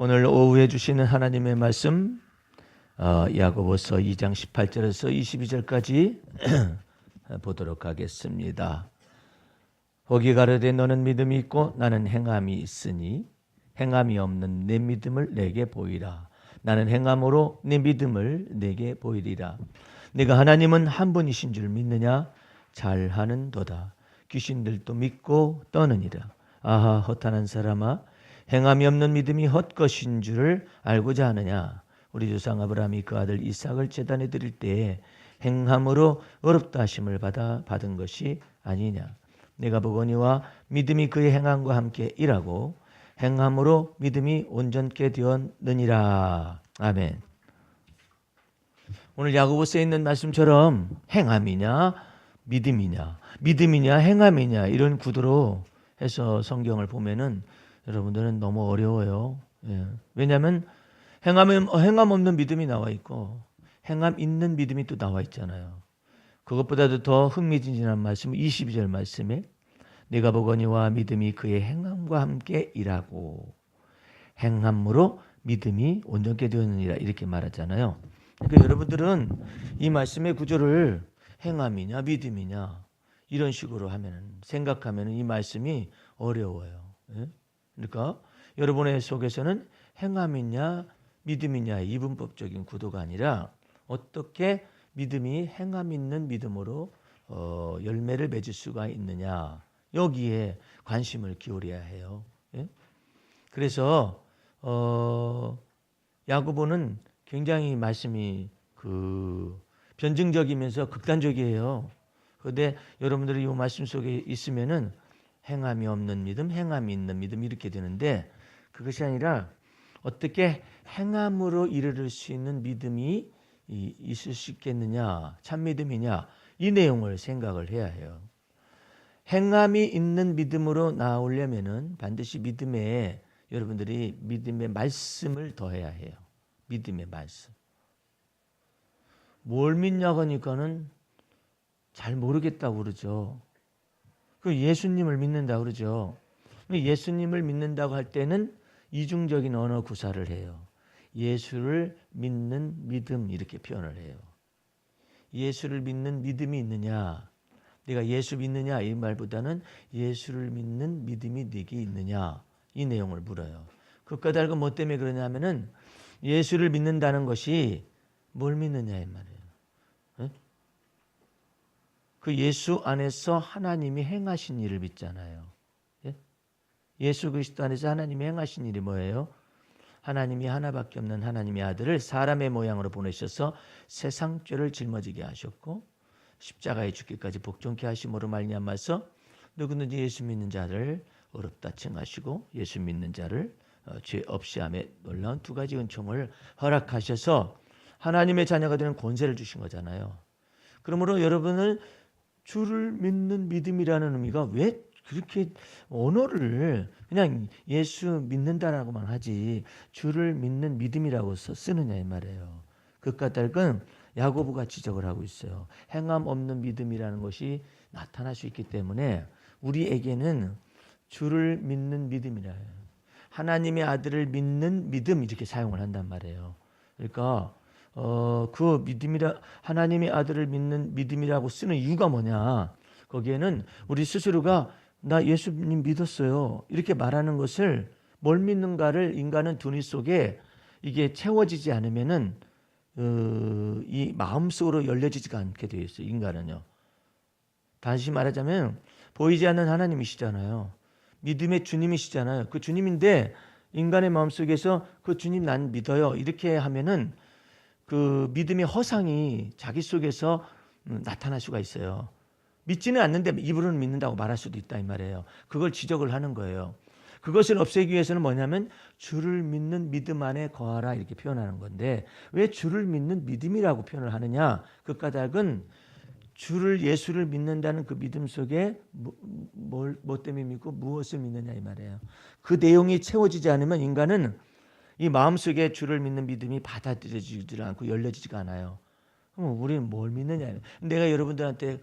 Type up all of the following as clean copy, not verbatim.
오늘 오후에 주시는 하나님의 말씀 야고보서 2장 18절에서 22절까지 보도록 하겠습니다. 보기 가로되 너는 믿음이 있고 나는 행함이 있으니 행함이 없는 내 믿음을 내게 보이라. 나는 행함으로 내 믿음을 내게 보이리라. 네가 하나님은 한 분이신 줄 믿느냐? 잘하는도다. 귀신들도 믿고 떠느니라. 아하 허탄한 사람아, 행함이 없는 믿음이 헛것인 줄을 알고자 하느냐? 우리 조상 아브라함이 그 아들 이삭을 제단에 드릴 때에 행함으로 어렵다 하심을 받은 것이 아니냐? 내가 보거니와 믿음이 그의 행함과 함께 일하고 행함으로 믿음이 온전케 되었느니라. 아멘. 오늘 야고보서에 있는 말씀처럼 행함이냐 믿음이냐, 믿음이냐 행함이냐 이런 구도로 해서 성경을 보면은 여러분들은 너무 어려워요. 왜냐하면 행함 없는 믿음이 나와 있고 행함 있는 믿음이 또 나와 있잖아요. 그것보다도 더 흥미진진한 말씀 22절 말씀에 내가 보거니와 믿음이 그의 행함과 함께 일하고 행함으로 믿음이 온전케 되었느니라 이렇게 말하잖아요. 그러니까 여러분들은 이 말씀의 구조를 행함이냐 믿음이냐 이런 식으로 생각하면 이 말씀이 어려워요. 그러니까 여러분의 속에서는 행함이냐 믿음이냐 이분법적인 구도가 아니라 어떻게 믿음이 행함 있는 믿음으로 열매를 맺을 수가 있느냐 여기에 관심을 기울여야 해요. 그래서 야고보는 굉장히 말씀이 변증적이면서 극단적이에요. 그런데 여러분들이 이 말씀 속에 있으면은 행함이 없는 믿음, 행함이 있는 믿음 이렇게 되는데 그것이 아니라 어떻게 행함으로 이르를 수 있는 믿음이 있을 수 있겠느냐, 참 믿음이냐 이 내용을 생각을 해야 해요. 행함이 있는 믿음으로 나오려면은 반드시 여러분들이 믿음의 말씀을 더해야 해요. 믿음의 말씀. 뭘 믿냐고 하니까는 잘 모르겠다고 그러죠. 그 예수님을 믿는다고 그러죠. 예수님을 믿는다고 할 때는 이중적인 언어 구사를 해요. 예수를 믿는 믿음 이렇게 표현을 해요. 예수를 믿는 믿음이 있느냐? 네가 예수 믿느냐? 이 말보다는 예수를 믿는 믿음이 네게 있느냐? 이 내용을 물어요. 그 까닭은 뭐 때문에 그러냐면은 예수를 믿는다는 것이 뭘 믿느냐 이 말이에요. 그 예수 안에서 하나님이 행하신 일을 믿잖아요. 예수 그리스도 안에서 하나님이 행하신 일이 뭐예요? 하나님이 하나밖에 없는 하나님의 아들을 사람의 모양으로 보내셔서 세상 죄를 짊어지게 하셨고 십자가에 죽기까지 복종케 하심으로 말미암아서 누구든지 예수 믿는 자를 어렵다 칭하시고 예수 믿는 자를 죄 없이 함에 놀라운 두 가지 은총을 허락하셔서 하나님의 자녀가 되는 권세를 주신 거잖아요. 그러므로 여러분은 주를 믿는 믿음이라는 의미가 왜 그렇게 언어를 그냥 예수 믿는다라고만 하지 주를 믿는 믿음이라고 쓰느냐 이 말이에요. 그 까닭은 야고보가 지적을 하고 있어요. 행함 없는 믿음이라는 것이 나타날 수 있기 때문에 우리에게는 주를 믿는 믿음이라 해요. 하나님의 아들을 믿는 믿음 이렇게 사용을 한단 말이에요. 그러니까 그 믿음이라 하나님의 아들을 믿는 믿음이라고 쓰는 이유가 뭐냐? 거기에는 우리 스스로가 나 예수님 믿었어요 이렇게 말하는 것을 뭘 믿는가를 인간은 두뇌 속에 이게 채워지지 않으면은 이 마음속으로 열려지지가 않게 되어 있어요. 인간은요. 다시 말하자면 보이지 않는 하나님이시잖아요. 믿음의 주님이시잖아요. 그 주님인데 인간의 마음속에서 그 주님 난 믿어요 이렇게 하면은 그 믿음의 허상이 자기 속에서 나타날 수가 있어요. 믿지는 않는데 입으로는 믿는다고 말할 수도 있다 이 말이에요. 그걸 지적을 하는 거예요. 그것을 없애기 위해서는 뭐냐면 주를 믿는 믿음 안에 거하라 이렇게 표현하는 건데 왜 주를 믿는 믿음이라고 표현을 하느냐? 그 까닭은 예수를 믿는다는 그 믿음 속에 뭐 때문에 믿고 무엇을 믿느냐 이 말이에요. 그 내용이 채워지지 않으면 인간은 이 마음속에 주를 믿는 믿음이 받아들여지지 않고 열려지지가 않아요. 그럼 우리는 뭘 믿느냐? 내가 여러분들한테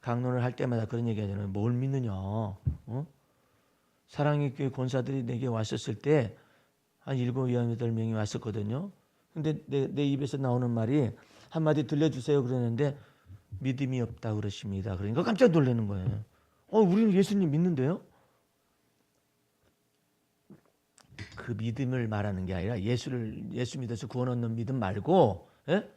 강론을 할 때마다 그런 얘기 하잖아요. 뭘 믿느냐? 사랑의 교회 권사들이 내게 왔었을 때 한 7, 8명이 왔었거든요. 근데 내 입에서 나오는 말이 한마디 들려주세요 그러는데 믿음이 없다 그러십니다. 그러니까 깜짝 놀라는 거예요. 우리는 예수님 믿는데요? 그 믿음을 말하는 게 아니라 예수 믿어서 구원 얻는 믿음 말고, 예?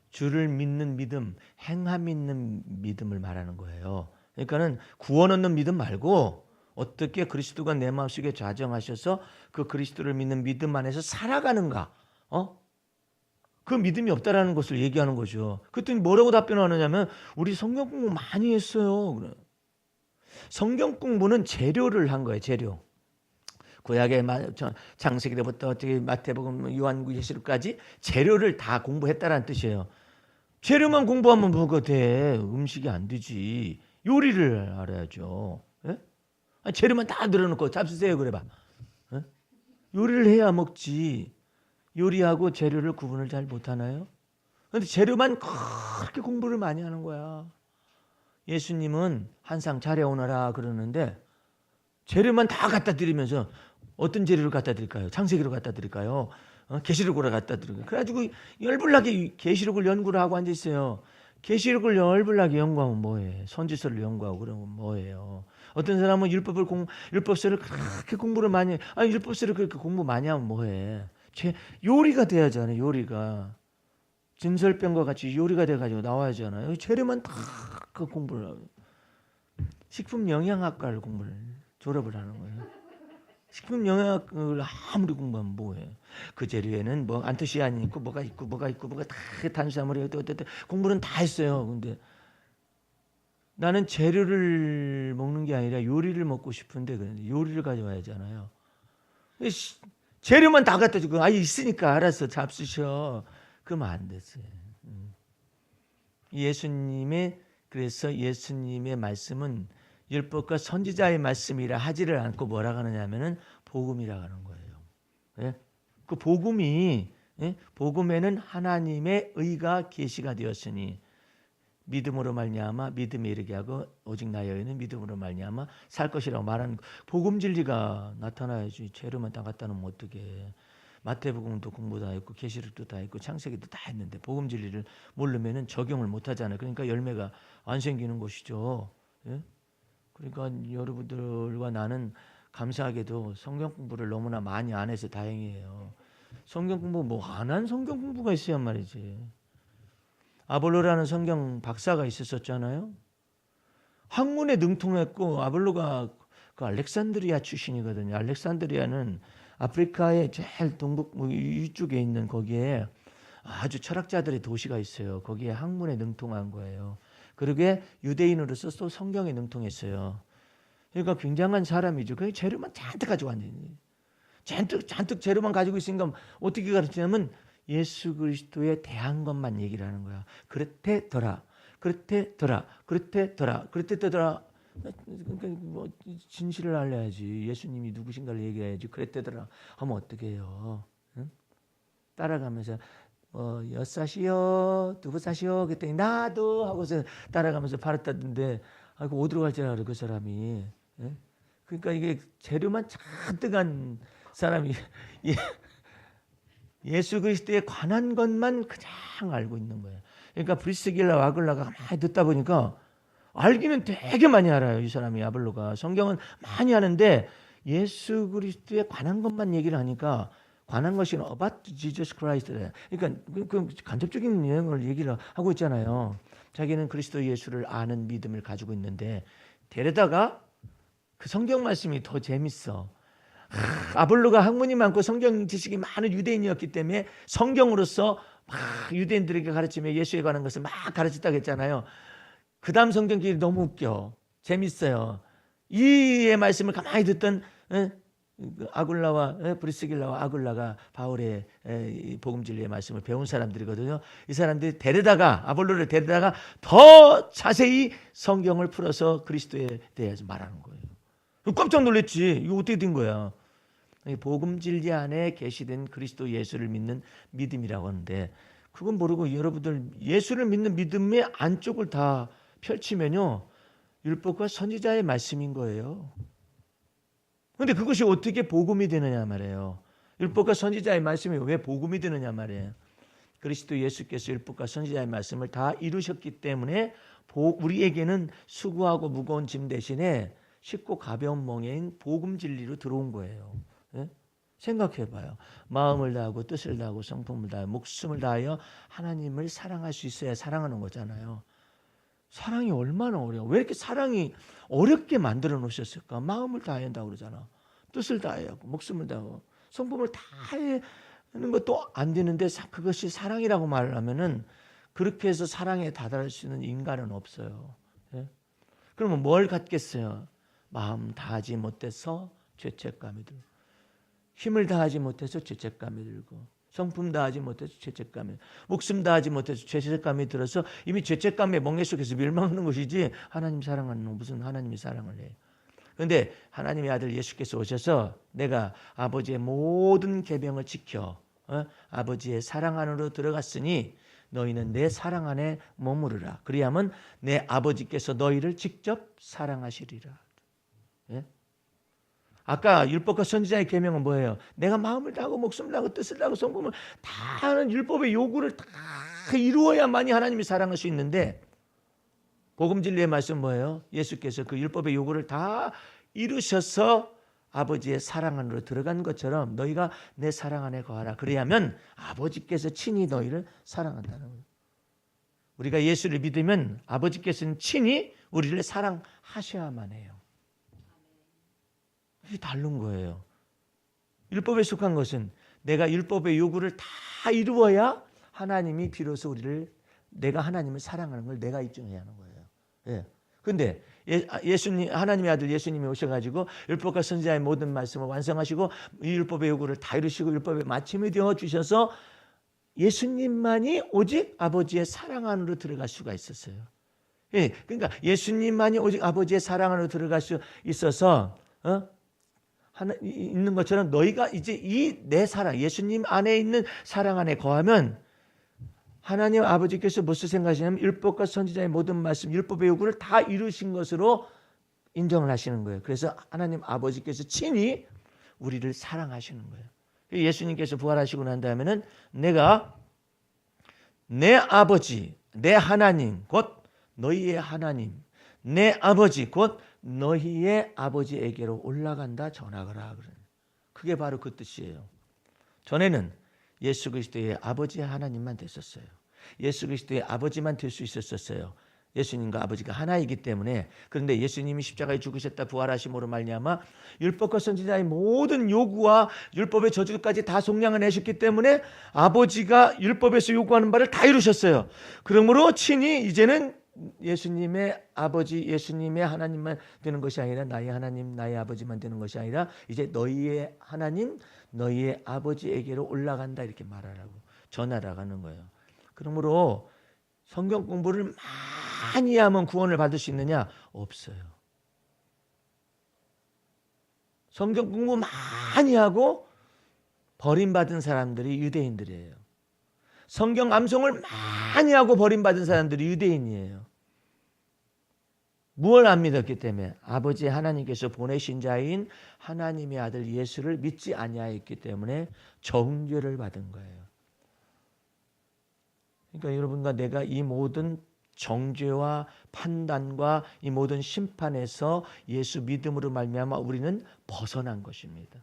주를 믿는 믿음, 행함 있는 믿음을 말하는 거예요. 그러니까는 구원 얻는 믿음 말고 어떻게 그리스도가 내 마음속에 좌정하셔서 그 그리스도를 믿는 믿음 안에서 살아가는가, 그 믿음이 없다라는 것을 얘기하는 거죠. 그랬더니 뭐라고 답변하느냐면 우리 성경 공부 많이 했어요. 성경 공부는 재료를 한 거예요. 재료. 구약의 창세기로부터 어떻게 마태복음, 요한복음, 계시록까지 재료를 다 공부했다라는 뜻이에요. 재료만 공부하면 뭐가 돼? 음식이 안 되지. 요리를 알아야죠. 예? 재료만 다 늘어놓고 잡수세요 그래봐. 예? 요리를 해야 먹지. 요리하고 재료를 구분을 잘 못하나요? 그런데 재료만 그렇게 공부를 많이 하는 거야. 예수님은 한 상 차려오너라 그러는데 재료만 다 갖다 드리면서 어떤 재료를 갖다 드릴까요? 창세기로 갖다 드릴까요? 계시록으로 갖다 드릴까요? 그래가지고 열불나게 계시록을 연구를 하고 앉아 있어요. 계시록을 열불나게 연구하면 뭐해? 선지서를 연구하고 그러면 뭐해요? 어떤 사람은 율법서를 그렇게 공부를 많이 해. 율법서를 그렇게 공부 많이 하면 뭐해? 요리가 돼야잖아요. 요리가 진설병과 같이 요리가 돼가지고 나와야잖아요. 재료만 다 그 공부를 하고 식품 영양학과를 졸업을 하는 거예요. 식품 영양학을 아무리 공부하면 뭐해? 그 재료에는 뭐 안토시아닌이 있고 뭐가 다 탄수화물이 있고 공부는 다 했어요. 근데 나는 재료를 먹는 게 아니라 요리를 먹고 싶은데 요리를 가져와야잖아요. 재료만 다 갖다 주고 있으니까 알아서 잡수셔. 그러면 안 됐어요. 그래서 예수님의 말씀은 율법과 선지자의 말씀이라 하지를 않고 뭐라고 하느냐면은 복음이라고 하는 거예요. 예? 그 복음이, 예? 복음에는 하나님의 의가 계시가 되었으니 믿음으로 말미암아 믿음에 이르게 하고 오직 나의 의는 믿음으로 말미암아 살 것이라고 말하는 복음 진리가 나타나야지. 재료만 다 갖다 놓으면 어떡해. 마태복음도 공부 다 했고 계시록도 다 했고 창세기도 다 했는데 복음 진리를 모르면은 적용을 못 하잖아요. 그러니까 열매가 안 생기는 것이죠. 예? 그러니까 여러분들과 나는 감사하게도 성경 공부를 너무나 많이 안 해서 다행이에요. 성경 공부 뭐 안 한 성경 공부가 있어야 말이지. 아볼로라는 성경 박사가 있었잖아요. 학문에 능통했고 아볼로가 그 알렉산드리아 출신이거든요. 알렉산드리아는 아프리카의 제일 동북 이쪽에 있는 거기에 아주 철학자들의 도시가 있어요. 거기에 학문에 능통한 거예요. 그러게 유대인으로서 또 성경에 능통했어요. 그러니까 굉장한 사람이죠. 그 재료만 잔뜩 가지고 왔는데 잔뜩 재료만 가지고 있으니까 어떻게 가르치냐면 예수 그리스도에 대한 것만 얘기를 하는 거야. 그렇대더라. 그러니까 뭐 진실을 알려야지. 예수님이 누구신가를 얘기해야지. 그랬대더라 하면 어떻게 해요? 응? 따라가면서 여사시오 누구사시오 그랬더니 나도 하고서 따라가면서 팔았다던데 아이고 어디로 갈지 알아 그 사람이. 예? 그러니까 이게 재료만 잔뜩한 사람이 예수 그리스도에 관한 것만 그냥 알고 있는 거예요. 그러니까 브리스길라 아굴라가 많이 듣다 보니까 알기는 되게 많이 알아요. 이 사람이 아볼로가 성경은 많이 하는데 예수 그리스도에 관한 것만 얘기를 하니까 관한 것이 about Jesus Christ. 그러니까 그 간접적인 내용을 얘기를 하고 있잖아요. 자기는 그리스도 예수를 아는 믿음을 가지고 있는데 데려다가 그 성경 말씀이 더 재밌어. 아볼로가 학문이 많고 성경 지식이 많은 유대인이었기 때문에 성경으로서 막 유대인들에게 가르치며 예수에 관한 것을 막 가르쳤다고 했잖아요. 그 다음 성경길이 너무 웃겨. 재밌어요. 이의 말씀을 가만히 듣던 아굴라와 브리스길라와 아굴라가 바울의 복음 진리의 말씀을 배운 사람들이거든요. 이 사람들이 아볼로를 데려다가 더 자세히 성경을 풀어서 그리스도에 대해서 말하는 거예요. 깜짝 놀랐지. 이거 어떻게 된 거야? 복음 진리 안에 계시된 그리스도 예수를 믿는 믿음이라고 하는데 그건 모르고 여러분들 예수를 믿는 믿음의 안쪽을 다 펼치면요. 율법과 선지자의 말씀인 거예요. 그런데 그것이 어떻게 복음이 되느냐 말이에요. 율법과 선지자의 말씀이 왜 복음이 되느냐 말이에요. 그리스도 예수께서 율법과 선지자의 말씀을 다 이루셨기 때문에 우리에게는 수고하고 무거운 짐 대신에 쉽고 가벼운 멍에인 복음 진리로 들어온 거예요. 예? 생각해 봐요. 마음을 다하고 뜻을 다하고 성품을 다하고 목숨을 다하여 하나님을 사랑할 수 있어야 사랑하는 거잖아요. 사랑이 얼마나 어려워. 왜 이렇게 사랑이 어렵게 만들어 놓으셨을까? 마음을 다해야 한다고 그러잖아. 뜻을 다해야 하고 목숨을 다하고 성품을 다하는 것도 안 되는데 그것이 사랑이라고 말을 하면은 그렇게 해서 사랑에 다다를 수 있는 인간은 없어요. 예? 그러면 뭘 갖겠어요? 마음 다하지 못해서 죄책감이 들고 힘을 다하지 못해서 죄책감이 들고 성품 다하지 못해서 죄책감이 목숨 다하지 못해서 죄책감이 들어서 이미 죄책감의 멍에 속에서 멸망하는 것이지 하나님 사랑하는 무슨 하나님이 사랑을 해요. 그런데 하나님의 아들 예수께서 오셔서 내가 아버지의 모든 계명을 지켜 아버지의 사랑 안으로 들어갔으니 너희는 내 사랑 안에 머무르라. 그리하면 내 아버지께서 너희를 직접 사랑하시리라. 예? 아까 율법과 선지자의 계명은 뭐예요? 내가 마음을 다하고 목숨을 다하고 뜻을 다하고 성품을 다 하는 율법의 요구를 다 이루어야만이 하나님이 사랑할 수 있는데 복음 진리의 말씀 뭐예요? 예수께서 그 율법의 요구를 다 이루셔서 아버지의 사랑 안으로 들어간 것처럼 너희가 내 사랑 안에 거하라. 그래야면 아버지께서 친히 너희를 사랑한다는 거예요. 우리가 예수를 믿으면 아버지께서는 친히 우리를 사랑하셔야만 해요. 이게 다른 거예요. 율법에 속한 것은 내가 율법의 요구를 다 이루어야 하나님이 비로소 우리를 내가 하나님을 사랑하는 걸 내가 입증해야 하는 거예요. 예. 근데 예수님 하나님의 아들 예수님이 오셔가지고 율법과 선지자의 모든 말씀을 완성하시고 이 율법의 요구를 다 이루시고 율법의 마침이 되어 주셔서 예수님만이 오직 아버지의 사랑 안으로 들어갈 수가 있었어요. 예. 그러니까 예수님만이 오직 아버지의 사랑 안으로 들어갈 수 있어서 있는 것처럼 너희가 이제 이 내 사랑 예수님 안에 있는 사랑 안에 거하면 하나님 아버지께서 무슨 생각하시냐면 율법과 선지자의 모든 말씀 율법의 요구를 다 이루신 것으로 인정을 하시는 거예요. 그래서 하나님 아버지께서 친히 우리를 사랑하시는 거예요. 예수님께서 부활하시고 난 다음에는 내가 내 아버지 내 하나님 곧 너희의 하나님 내 아버지 곧 너희의 아버지에게로 올라간다 전하거라. 그게 바로 그 뜻이에요. 전에는 예수 그리스도의 아버지 하나님만 됐었어요. 예수 그리스도의 아버지만 될 수 있었어요. 예수님과 아버지가 하나이기 때문에. 그런데 예수님이 십자가에 죽으셨다 부활하심으로 말미암아 율법과 선지자의 모든 요구와 율법의 저주까지 다 속량을 내셨기 때문에 아버지가 율법에서 요구하는 바를 다 이루셨어요. 그러므로 친히 이제는 예수님의 아버지 예수님의 하나님만 되는 것이 아니라 나의 하나님 나의 아버지만 되는 것이 아니라 이제 너희의 하나님 너희의 아버지에게로 올라간다 이렇게 말하라고 전하라고 하는 거예요. 그러므로 성경 공부를 많이 하면 구원을 받을 수 있느냐? 없어요. 성경 공부 많이 하고 버림받은 사람들이 유대인들이에요. 성경 암송을 많이 하고 버림받은 사람들이 유대인이에요. 무엇을 안 믿었기 때문에 아버지 하나님께서 보내신 자인 하나님의 아들 예수를 믿지 아니하였기 때문에 정죄를 받은 거예요. 그러니까 여러분과 내가 이 모든 정죄와 판단과 이 모든 심판에서 예수 믿음으로 말미암아 우리는 벗어난 것입니다.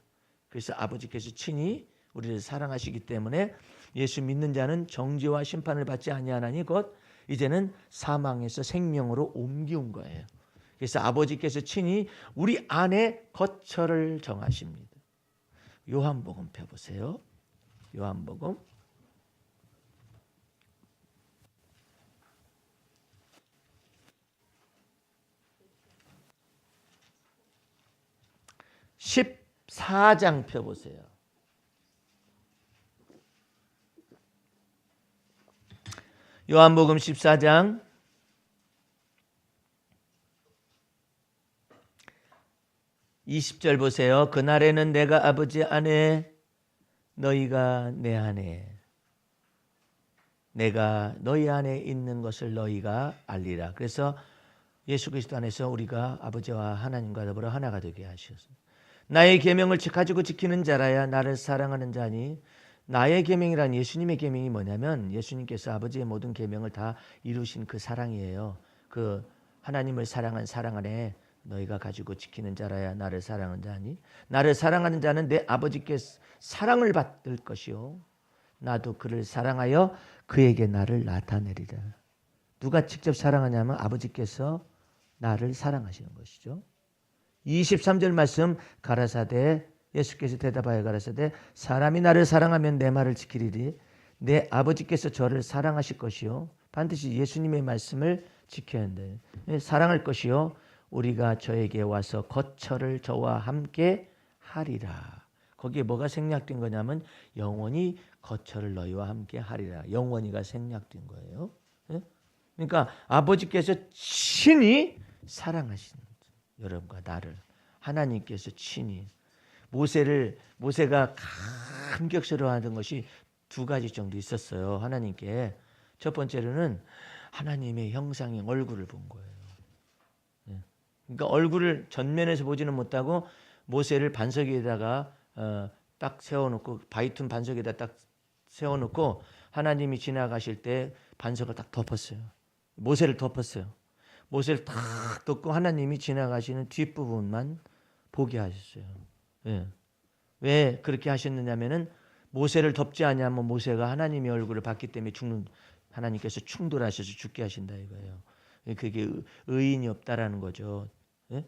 그래서 아버지께서 친히 우리를 사랑하시기 때문에 예수 믿는 자는 정죄와 심판을 받지 아니하나니 곧 이제는 사망에서 생명으로 옮기운 거예요. 그래서 아버지께서 친히 우리 안에 거처를 정하십니다. 요한복음 펴보세요. 요한복음 14장 펴보세요. 요한복음 14장 20절 보세요. 그날에는 내가 아버지 안에 너희가 내 안에 내가 너희 안에 있는 것을 너희가 알리라. 그래서 예수 그리스도 안에서 우리가 아버지와 하나님과 더불어 하나가 되게 하셨습니다. 나의 계명을 가지고 지키는 자라야 나를 사랑하는 자니. 나의 계명이란 예수님의 계명이 뭐냐면 예수님께서 아버지의 모든 계명을 다 이루신 그 사랑이에요. 그 하나님을 사랑한 사랑 안에 너희가 가지고 지키는 자라야 나를 사랑하는 자니. 나를 사랑하는 자는 내 아버지께 사랑을 받을 것이요 나도 그를 사랑하여 그에게 나를 나타내리라. 누가 직접 사랑하냐면 아버지께서 나를 사랑하시는 것이죠. 23절 말씀 가라사대 예수께서 대답하여 가라사대 사람이 나를 사랑하면 내 말을 지키리니 내 아버지께서 저를 사랑하실 것이요 반드시 예수님의 말씀을 지켜야 한대. 사랑할 것이요 우리가 저에게 와서 거처를 저와 함께 하리라. 거기에 뭐가 생략된 거냐면 영원히 거처를 너희와 함께 하리라. 영원히가 생략된 거예요. 그러니까 아버지께서 친히 사랑하시는 여러분과 나를 하나님께서 친히 모세가 감격스러워하던 것이 두 가지 정도 있었어요. 하나님께 첫 번째로는 하나님의 형상의 얼굴을 본 거예요. 그러니까 얼굴을 전면에서 보지는 못하고 모세를 반석 위에다가 딱 세워놓고 바위틈 반석에다 딱 세워놓고 하나님이 지나가실 때 반석을 딱 덮었어요. 모세를 덮었어요. 모세를 딱 덮고 하나님이 지나가시는 뒷부분만 보게 하셨어요. 예. 왜 그렇게 하셨느냐면은 모세를 덮지 않으면 모세가 하나님의 얼굴을 봤기 때문에 하나님께서 충돌하셔서 죽게 하신다 이거예요. 그게 의인이 없다라는 거죠. 예?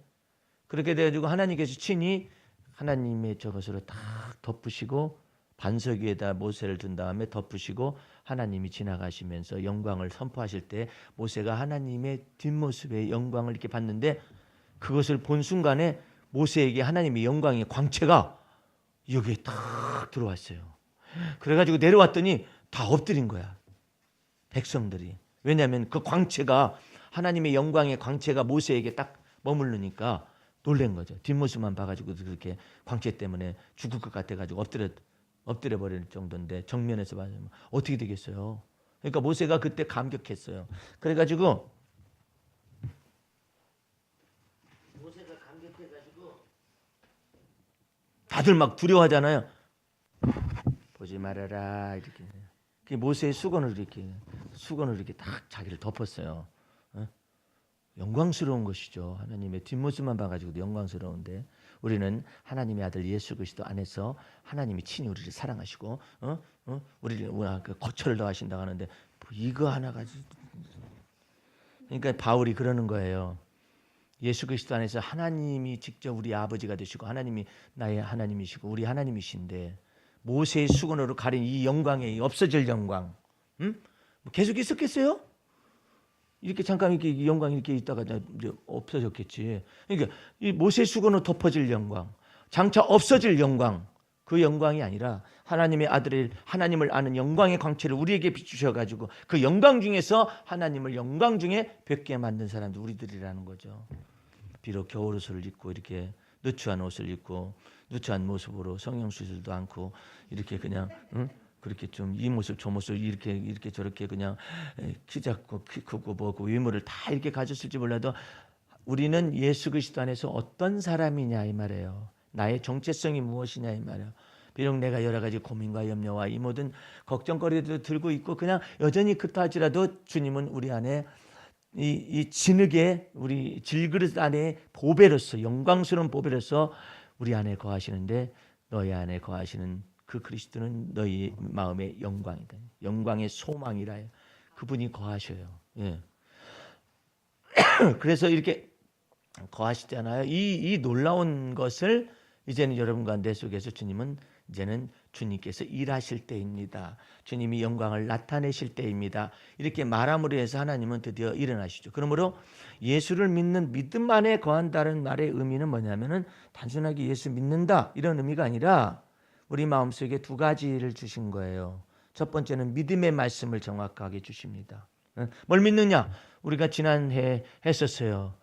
그렇게 돼가지고 하나님께서 친히 하나님의 저것으로 딱 덮으시고 반석 위에다 모세를 둔 다음에 덮으시고 하나님이 지나가시면서 영광을 선포하실 때 모세가 하나님의 뒷모습의 영광을 이렇게 봤는데 그것을 본 순간에 모세에게 하나님의 영광의 광채가 여기에 딱 들어왔어요. 그래가지고 내려왔더니 다 엎드린 거야. 백성들이. 왜냐하면 그 광채가 하나님의 영광의 광채가 모세에게 딱 머무르니까 놀란 거죠. 뒷모습만 봐가지고 그렇게 광채 때문에 죽을 것 같아가지고 엎드려 버릴 정도인데 정면에서 봐면 어떻게 되겠어요? 그러니까 모세가 그때 감격했어요. 그래가지고 모세가 감격해가지고 다들 막 두려워하잖아요. 보지 말아라 이렇게. 모세의 수건을 이렇게 딱 자기를 덮었어요. 영광스러운 것이죠. 하나님의 뒷모습만 봐가지고도 영광스러운데 우리는 하나님의 아들 예수 그리스도 안에서 하나님이 친히 우리를 사랑하시고 우리를 거처를 더하신다고 하는데 이거 하나 가지고 그러니까 바울이 그러는 거예요. 예수 그리스도 안에서 하나님이 직접 우리 아버지가 되시고 하나님이 나의 하나님이시고 우리 하나님이신데 모세의 수건으로 가린 이 영광에 없어질 영광 계속 있었겠어요? 이렇게 잠깐 이렇게 영광이 이렇게 있다가 이제 없어졌겠지. 그러니까 이 모세 수건으로 덮어질 영광, 장차 없어질 영광, 그 영광이 아니라 하나님의 아들을 하나님을 아는 영광의 광채를 우리에게 비추셔가지고 그 영광 중에서 하나님을 영광 중에 뵙게 만든 사람들 우리들이라는 거죠. 비록 겨울옷을 입고 이렇게 누추한 옷을 입고 누추한 모습으로 성형수술도 않고 이렇게 그냥 그렇게 좀 이 모습 저 모습 이렇게 저렇게 그냥 키 작고 키 크고 뭐고 외모를 다 이렇게 가졌을지 몰라도 우리는 예수 그리스도 안에서 어떤 사람이냐 이 말이에요. 나의 정체성이 무엇이냐 이 말이에요. 비록 내가 여러 가지 고민과 염려와 이 모든 걱정거리도 들고 있고 그냥 여전히 그렇다할지라도 주님은 우리 안에 이 진흙의 우리 질그릇 안에 보배로서 영광스러운 보배로서 우리 안에 거하시는데 너희 안에 거하시는 그 그리스도는 너희 마음의 영광이다. 영광의 소망이라 그분이 거하셔요. 예. 그래서 이렇게 거하시잖아요. 이 놀라운 것을 이제는 여러분과 내 속에서 주님은 이제는 주님께서 일하실 때입니다. 주님이 영광을 나타내실 때입니다. 이렇게 말함으로 해서 하나님은 드디어 일어나시죠. 그러므로 예수를 믿는 믿음 안에 거한다는 말의 의미는 뭐냐면은 단순하게 예수 믿는다 이런 의미가 아니라 우리 마음속에 두 가지를 주신 거예요. 첫 번째는 믿음의 말씀을 정확하게 주십니다. 뭘 믿느냐? 우리가 지난해 했었어요.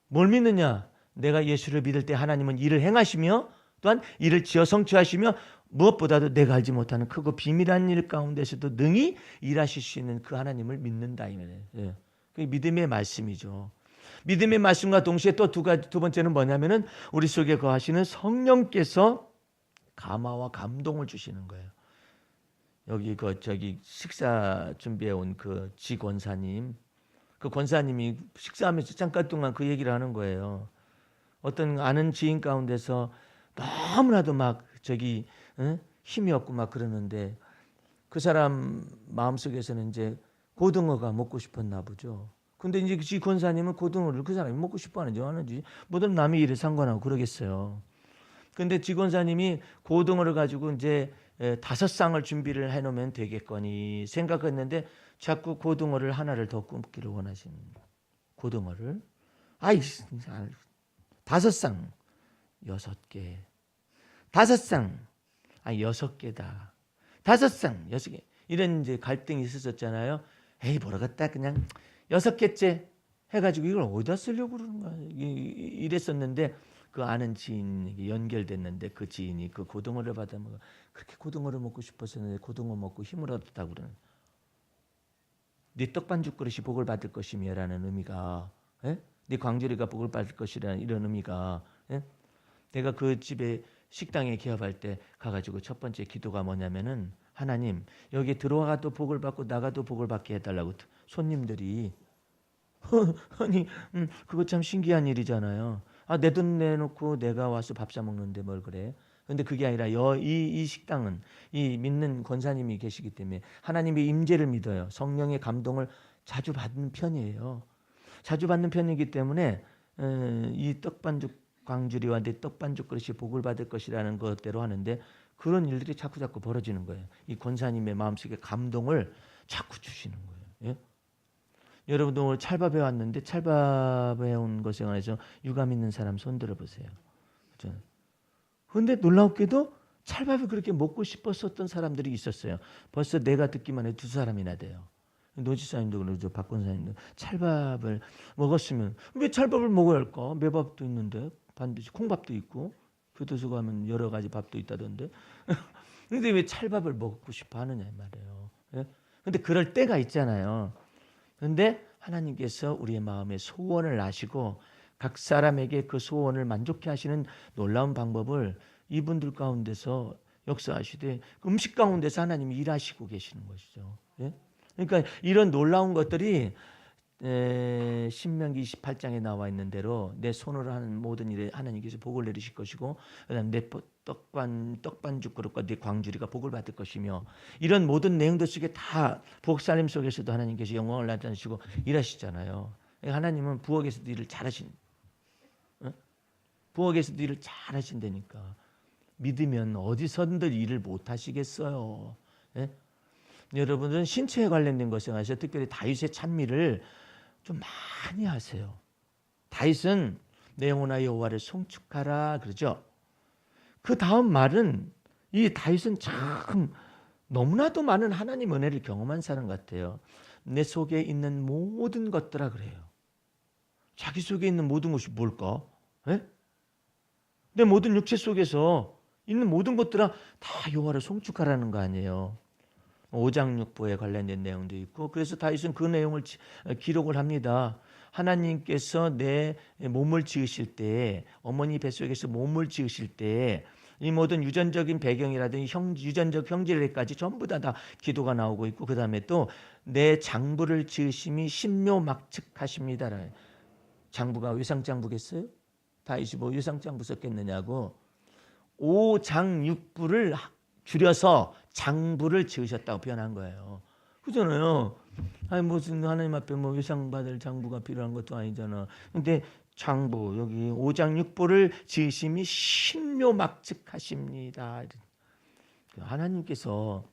뭘 믿느냐? 내가 예수를 믿을 때 하나님은 일을 행하시며 또한 일을 지어 성취하시며 무엇보다도 내가 알지 못하는 크고 비밀한 일 가운데서도 능히 일하실 수 있는 그 하나님을 믿는다. 이 말이에요. 그게 믿음의 말씀이죠. 믿음의 말씀과 동시에 또 두 번째는 뭐냐면은 우리 속에 거하시는 성령께서 감화와 감동을 주시는 거예요. 여기 저기 식사 준비해 온 그 지권사님, 그 권사님이 식사하면서 잠깐 동안 그 얘기를 하는 거예요. 어떤 아는 지인 가운데서 너무나도 막 저기 힘이 없고 막 그러는데 그 사람 마음속에서는 이제 고등어가 먹고 싶었나 보죠. 근데 이제 그 권사님은 고등어를 그 사람이 먹고 싶어 하는지 안 하는지 뭐든 남의 일에 상관하고 그러겠어요. 근데 지권사님이 고등어를 가지고 이제 5쌍을 준비를 해놓으면 되겠거니 생각했는데 자꾸 고등어를 하나를 더 굽기를 원하시는 거예요. 고등어를 5쌍 6개 5쌍 6개다 5쌍 6개 이런 이제 갈등이 있었잖아요. 에이 모르겠다 그냥 6개째 해가지고 이걸 어디다 쓰려고 그러는 거야. 이랬었는데 그 아는 지인에게 연결됐는데 그 지인이 그 고등어를 받아 먹어 그렇게 고등어를 먹고 싶었었는데 고등어 먹고 힘을 얻었다고 그러는. 네 떡반죽 그릇이 복을 받을 것이며라는 의미가, 네 광주리가 복을 받을 것이라는 이런 의미가. 내가 그 집에 식당에 개업할 때 가가지고 첫 번째 기도가 뭐냐면은 하나님 여기 들어와도 복을 받고 나가도 복을 받게 해달라고 손님들이 아니 그거 참 신기한 일이잖아요. 내 돈 내놓고 내가 와서 밥 사 먹는데 뭘 그래? 근데 그게 아니라 이 식당은 이 믿는 권사님이 계시기 때문에 하나님의 임재를 믿어요. 성령의 감동을 자주 받는 편이에요. 자주 받는 편이기 때문에 이 떡반죽 광주리와 내 떡반죽 그릇이 복을 받을 것이라는 것대로 하는데 그런 일들이 자꾸 벌어지는 거예요. 이 권사님의 마음속에 감동을 자꾸 주시는 거예요. 예? 여러분도 오늘 찰밥에 왔는데 찰밥에 온 것에 관해서 유감 있는 사람 손 들어보세요. 그런데 놀랍게도 찰밥을 그렇게 먹고 싶었었던 사람들이 있었어요. 벌써 내가 듣기만 해도 2사람이나 돼요. 노지사님도 그러죠. 박권사님도 찰밥을 먹었으면 왜 찰밥을 먹어야 할까? 매밥도 있는데 반드시 콩밥도 있고 교도소 가면 여러 가지 밥도 있다던데. 근데 왜 찰밥을 먹고 싶어 하느냐 이 말이에요. 예? 근데 그럴 때가 있잖아요. 그런데 하나님께서 우리의 마음의 소원을 아시고 각 사람에게 그 소원을 만족해 하시는 놀라운 방법을 이분들 가운데서 역사하시되 음식 가운데서 하나님이 일하시고 계시는 것이죠. 예? 그러니까 이런 놀라운 것들이 신명기 28장에 나와 있는 대로 내 손으로 하는 모든 일에 하나님께서 복을 내리실 것이고 그다음 내 떡반죽 그릇과 내 광주리가 복을 받을 것이며 이런 모든 내용들 속에 다 부엌살림 속에서도 하나님께서 영광을 나타내시고 일하시잖아요. 하나님은 부엌에서도 일을 잘하신 부엌에서도 일을 잘하신다니까. 믿으면 어디선들 일을 못하시겠어요. 예? 여러분들은 신체에 관련된 것에 관해서 특별히 다윗의 찬미를 좀 많이 하세요. 다윗은 내 영혼아 여호와를 송축하라 그러죠. 그 다음 말은 이 다윗은 참 너무나도 많은 하나님 은혜를 경험한 사람 같아요. 내 속에 있는 모든 것들아 그래요. 자기 속에 있는 모든 것이 뭘까? 예? 내 모든 육체 속에서 있는 모든 것들아 다 여호와를 송축하라는 거 아니에요. 오장육부에 관련된 내용도 있고 그래서 다윗은 그 내용을 기록을 합니다. 하나님께서 내 몸을 지으실 때 어머니 뱃속에서 몸을 지으실 때 이 모든 유전적인 배경이라든지 유전적 형질에까지 전부 다 기도가 나오고 있고 그 다음에 또 내 장부를 지으심이 신묘막측하십니다. 장부가 외상장부겠어요? 다윗이 뭐 외상장부 썼겠느냐고. 오장육부를 줄여서 장부를 지으셨다고 표현한 거예요. 그잖아요. 아니 무슨 하나님 앞에 뭐 외상 받을 장부가 필요한 것도 아니잖아. 근데 장부 여기 오장육부를 지으심이 신묘막측하십니다. 하나님께서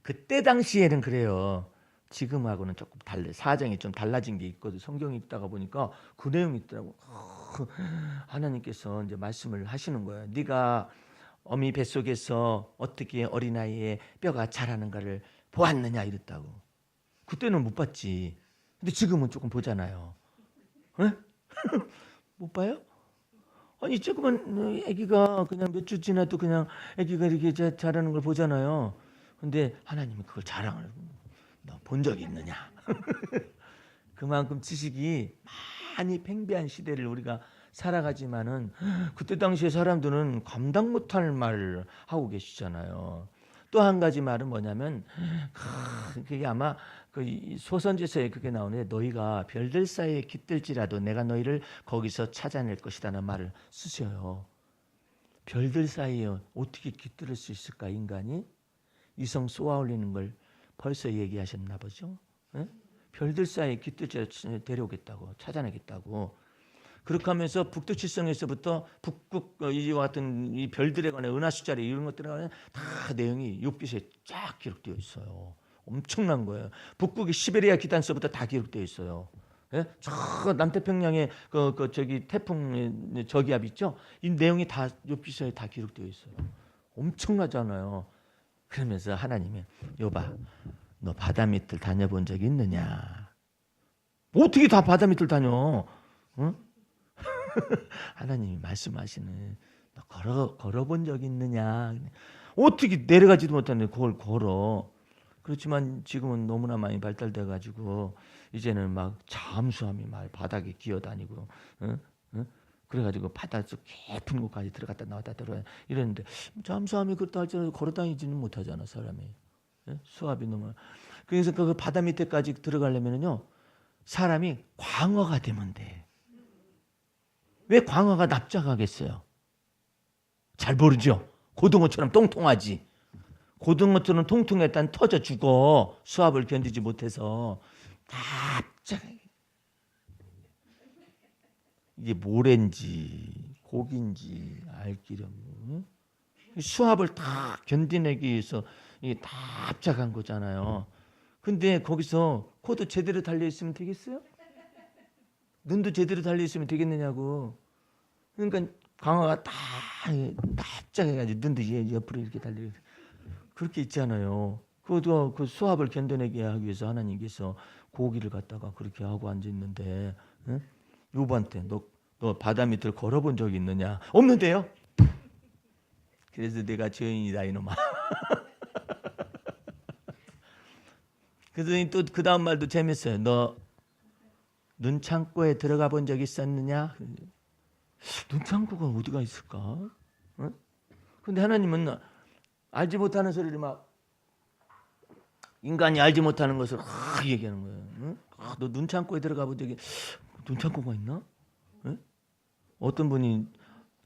그때 당시에는 그래요. 지금하고는 조금 사정이 좀 달라진 게 있거든. 성경이 있다가 보니까 그 내용이 있더라고. 하나님께서 이제 말씀을 하시는 거예요. 네가 어미 뱃속에서 어떻게 어린아이의 뼈가 자라는가를 보았느냐 이랬다고. 그때는 못 봤지. 근데 지금은 조금 보잖아요. 네? 못 봐요? 아니 조그만 아기가 그냥 몇 주 지나도 그냥 아기가 이렇게 자라는 걸 보잖아요. 근데 하나님이 그걸 자랑을 너 본 적이 있느냐? 그만큼 지식이 많이 팽배한 시대를 우리가 살아가지만은 그때 당시에 사람들은 감당 못할 말을 하고 계시잖아요. 또 한 가지 말은 뭐냐면 그게 아마 그 소선지서에 그게 나오는데 너희가 별들 사이에 깃들지라도 내가 너희를 거기서 찾아낼 것이라는 말을 쓰셔요. 별들 사이에 어떻게 깃들을 수 있을까 인간이? 이성 쏘아 올리는 걸 벌써 얘기하셨나 보죠. 예? 별들 사이에 깃들지라도 데려오겠다고 찾아내겠다고. 그렇게 하면서 북두칠성에서부터 북극 이와 같은 이 별들에 관한 은하 수자리 이런 것들에 관한 다 내용이 욥기서에 쫙 기록되어 있어요. 엄청난 거예요. 북극의 시베리아 기단서부터 다 기록되어 있어요. 예? 저 남태평양의 저기 태풍 저기압 있죠? 이 내용이 다 욥기서에 다 기록되어 있어요. 엄청나잖아요. 그러면서 하나님이 욥아, 너 바다 밑을 다녀본 적이 있느냐? 어떻게 다 바다 밑을 다녀? 응? 하나님이 말씀하시는 너 걸어본 적 있느냐? 어떻게 내려가지도 못하는데 그걸 걸어? 그렇지만 지금은 너무나 많이 발달돼 가지고 이제는 막 잠수함이 막 바닥에 기어다니고, 응? 응? 그래가지고 바닷속 깊은 곳까지 들어갔다 나왔다 들어와 이랬는데 잠수함이 그렇다 할지라도 걸어다니지는 못하잖아 사람이. 예? 수압이 너무. 그래서 그 바다 밑에까지 들어가려면요 사람이 광어가 되면 돼. 왜 광어가 납작하겠어요? 잘 모르죠. 고등어처럼 통통하지. 고등어처럼 통통했다는 터져 죽어. 수압을 견디지 못해서 납작하게. 이게 모래인지 고기인지 알 길이 없는 수압을 다 견디내기 위해서 이게 납작한 거잖아요. 근데 거기서 코도 제대로 달려 있으면 되겠어요? 눈도 제대로 달려 있으면 되겠느냐고. 그러니까 강화가 다 납작해가지고 눈도 옆으로 이렇게 달려 그렇게 있잖아요. 그것도 그 수압을 견뎌내게 하기 위해서 하나님께서 고기를 갖다가 그렇게 하고 앉아 있는데, 응? 욥한테 너 바다 밑을 걸어본 적이 있느냐? 없는데요. 그래서 내가 죄인이다 이놈아. 그래서 또 그 다음 말도 재밌어요. 너 눈창고에 들어가 본 적 있었느냐? 눈창고가 어디가 있을까? 응? 근데 하나님은 알지 못하는 소리를 막 인간이 알지 못하는 것을 얘기하는 거예요. 응? 너 눈창고에 들어가 본 적이 눈창고가 있나? 응? 어떤 분이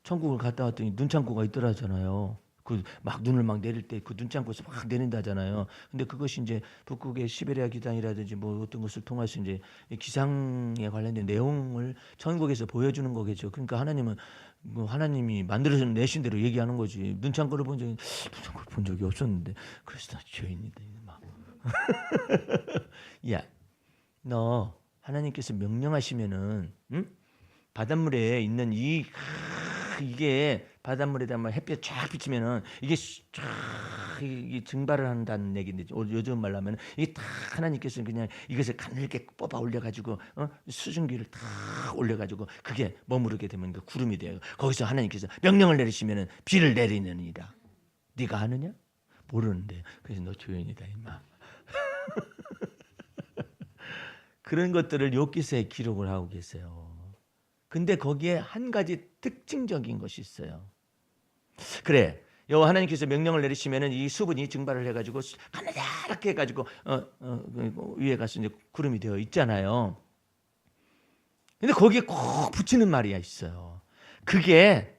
천국을 갔다 왔더니 눈창고가 있더라잖아요. 그 막 눈을 막 내릴 때 그 눈창고에서 막 내린다잖아요. 근데 그것이 이제 북극의 시베리아 기상이라든지 뭐 어떤 것을 통해서 이제 기상에 관련된 내용을 천국에서 보여주는 거겠죠. 그러니까 하나님은 뭐 하나님이 만들어서 내신 대로 얘기하는 거지. 눈창고를 본 적이 없었는데 그래서 나 죄인이다. 막. 야, 너 하나님께서 명령하시면은 응? 바닷물에 있는 이게 바닷물에다 햇볕 쫙 비치면은 이게 쫙 이게 증발을 한다는 얘기인데 요즘 말로 하면 이게 다 하나님께서 그냥 이것을 가늘게 뽑아 올려가지고 수증기를 다 올려가지고 그게 머무르게 되면 그 구름이 돼요. 거기서 하나님께서 명령을 내리시면은 비를 내리느니라. 네가 아느냐? 모르는데. 그래서 너 죄인이다 임마. 그런 것들을 욥기서에 기록을 하고 계세요. 근데 거기에 한 가지 특징적인 것이 있어요. 그래, 여호와 하나님께서 명령을 내리시면은 이 수분이 증발을 해가지고 가느다랗게 해가지고 위에 가서 이제 구름이 되어 있잖아요. 근데 거기에 꼭 붙이는 말이 있어요. 그게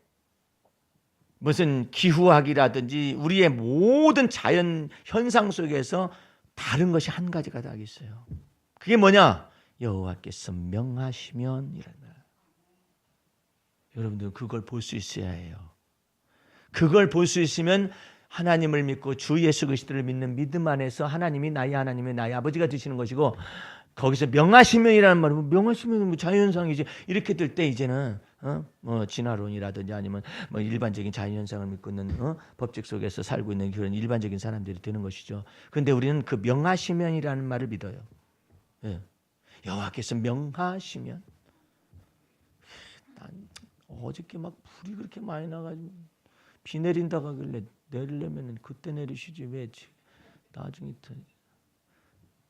무슨 기후학이라든지 우리의 모든 자연 현상 속에서 다른 것이 한 가지가 다 있어요. 그게 뭐냐? 여호와께서 명하시면 이란 말. 여러분들 그걸 볼 수 있어야 해요. 그걸 볼 수 있으면 하나님을 믿고 주 예수 그리스도를 믿는 믿음 안에서 하나님이 나의 하나님이 나의 아버지가 되시는 것이고 거기서 명하시면이라는 말은 명하시면 뭐 자연현상이지 이렇게 될 때 이제는 뭐 진화론이라든지 아니면 뭐 일반적인 자연현상을 믿고 있는 법칙 속에서 살고 있는 그런 일반적인 사람들이 되는 것이죠. 그런데 우리는 그 명하시면이라는 말을 믿어요. 예. 여호와께서 명하시면 어저께 막 불이 그렇게 많이 나가지고 비 내린다고 하길래 내리려면 그때 내리시지 왜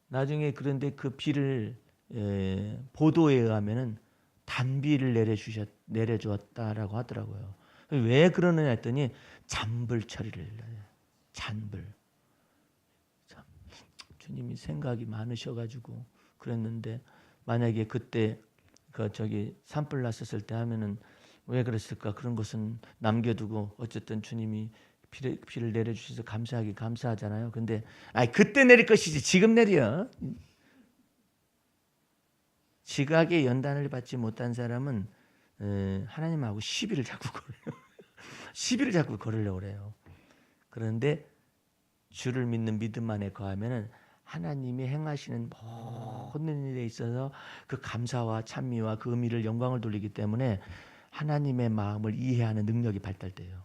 나중에 그런데 그 비를 보도에 의하면은 단비를 내려주었다라고 하더라고요. 왜 그러느냐 했더니 잔불 처리를 해요. 잔불. 참, 주님이 생각이 많으셔가지고 그랬는데 만약에 그때 산불 났었을 때 하면은 왜 그랬을까? 그런 것은 남겨두고 어쨌든 주님이 비를 내려주셔서 감사하잖아요. 근데 그때 내릴 것이지 지금 내려. 지각의 연단을 받지 못한 사람은 하나님하고 시비를 자꾸 걸어요. 시비를 자꾸 걸으려고 그래요. 그런데 주를 믿는 믿음 안에 거하면은 하나님이 행하시는 모든 일에 있어서 그 감사와 찬미와 그 의미를 영광을 돌리기 때문에 하나님의 마음을 이해하는 능력이 발달돼요.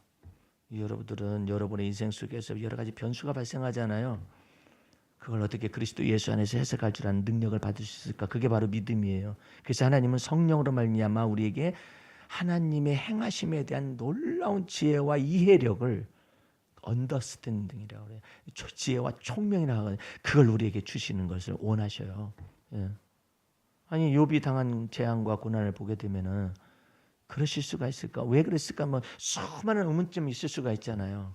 여러분들은 여러분의 인생 속에서 여러 가지 변수가 발생하잖아요. 그걸 어떻게 그리스도 예수 안에서 해석할 줄 아는 능력을 받을 수 있을까? 그게 바로 믿음이에요. 그래서 하나님은 성령으로 말미암아 우리에게 하나님의 행하심에 대한 놀라운 지혜와 이해력을 언더스탠딩이라고 그래요. 지혜와 총명이라고 하거든요. 그걸 우리에게 주시는 것을 원하셔요. 예. 아니 욥이 당한 재앙과 고난을 보게 되면은 그러실 수가 있을까? 왜 그랬을까? 뭐 수많은 의문점이 있을 수가 있잖아요.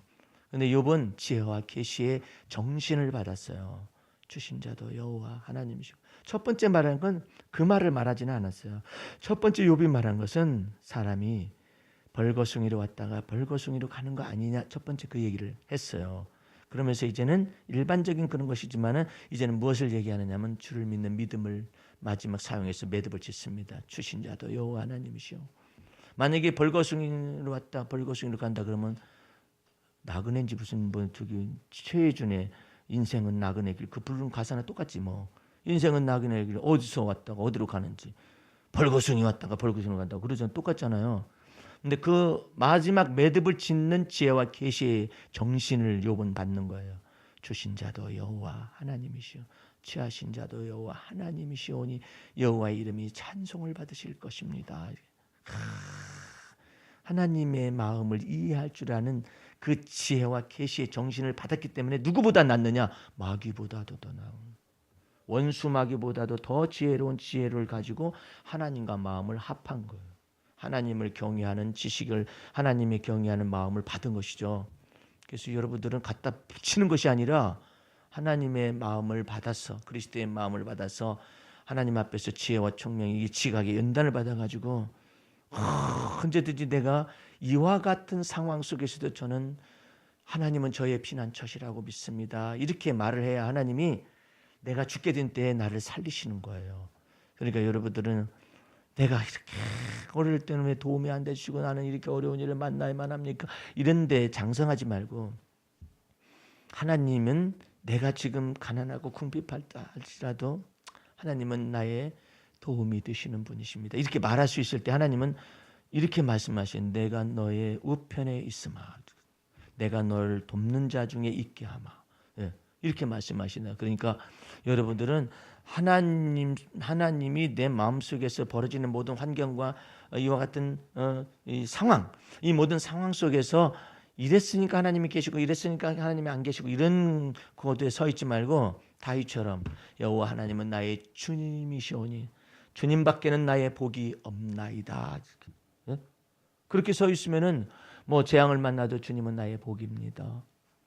근데 욥은 지혜와 계시의 정신을 받았어요. 주신 자도 여호와 하나님이시고. 첫 번째 말하는 건 그 말을 말하지는 않았어요. 첫 번째 욥이 말한 것은 사람이 벌거숭이로 왔다가 벌거숭이로 가는 거 아니냐, 첫 번째 그 얘기를 했어요. 그러면서 이제는 일반적인 그런 것이지만은 이제는 무엇을 얘기하느냐면 주를 믿는 믿음을 마지막 사용해서 매듭을 짓습니다. 주신 자도 여호와 하나님이시오. 만약에 벌거숭이로 왔다 벌거숭이로 간다 그러면 나그네인지 무슨 최혜준의 인생은 나그네 길, 그 부르는 가사나 똑같지 뭐. 인생은 나그네 길, 어디서 왔다가 어디로 가는지 벌거숭이 왔다가 벌거숭이 간다고 그러잖아요. 똑같잖아요. 근데 그 마지막 매듭을 짓는 지혜와 계시의 정신을 욥은 받는 거예요. 주신 자도 여호와 하나님이시오. 취하신 자도 여호와 하나님이시오니 여호와의 이름이 찬송을 받으실 것입니다. 하나님의 마음을 이해할 줄 아는 그 지혜와 계시의 정신을 받았기 때문에 누구보다 낫느냐? 마귀보다도 더 나은, 원수 마귀보다도 더 지혜로운 지혜를 가지고 하나님과 마음을 합한 거예요. 하나님을 경외하는 지식을, 하나님의 경외하는 마음을 받은 것이죠. 그래서 여러분들은 갖다 붙이는 것이 아니라 하나님의 마음을 받아서, 그리스도의 마음을 받아서 하나님 앞에서 지혜와 총명이 지각의 연단을 받아가지고 언제든지 내가 이와 같은 상황 속에서도 저는 하나님은 저의 피난처시라고 믿습니다. 이렇게 말을 해야 하나님이 내가 죽게 된 때에 나를 살리시는 거예요. 그러니까 여러분들은 내가 이렇게 어릴 때는 왜 도움이 안 되시고 나는 이렇게 어려운 일을 만나야만 합니까? 이런 데 장성하지 말고 하나님은 내가 지금 가난하고 궁핍하다 할지라도 하나님은 나의 도움이 되시는 분이십니다. 이렇게 말할 수 있을 때 하나님은 이렇게 말씀하신, 내가 너의 우편에 있으마, 내가 널 돕는 자 중에 있게 하마. 예, 이렇게 말씀하시나. 그러니까 여러분들은 하나님이 내 마음속에서 벌어지는 모든 환경과 이와 같은 이 상황, 이 모든 상황 속에서 이랬으니까 하나님이 계시고 이랬으니까 하나님이 안 계시고 이런 고도에 서 있지 말고 다윗처럼 여호와 하나님은 나의 주님이시오니 주님밖에는 나의 복이 없나이다. 예? 그렇게 서 있으면은 뭐 재앙을 만나도 주님은 나의 복입니다.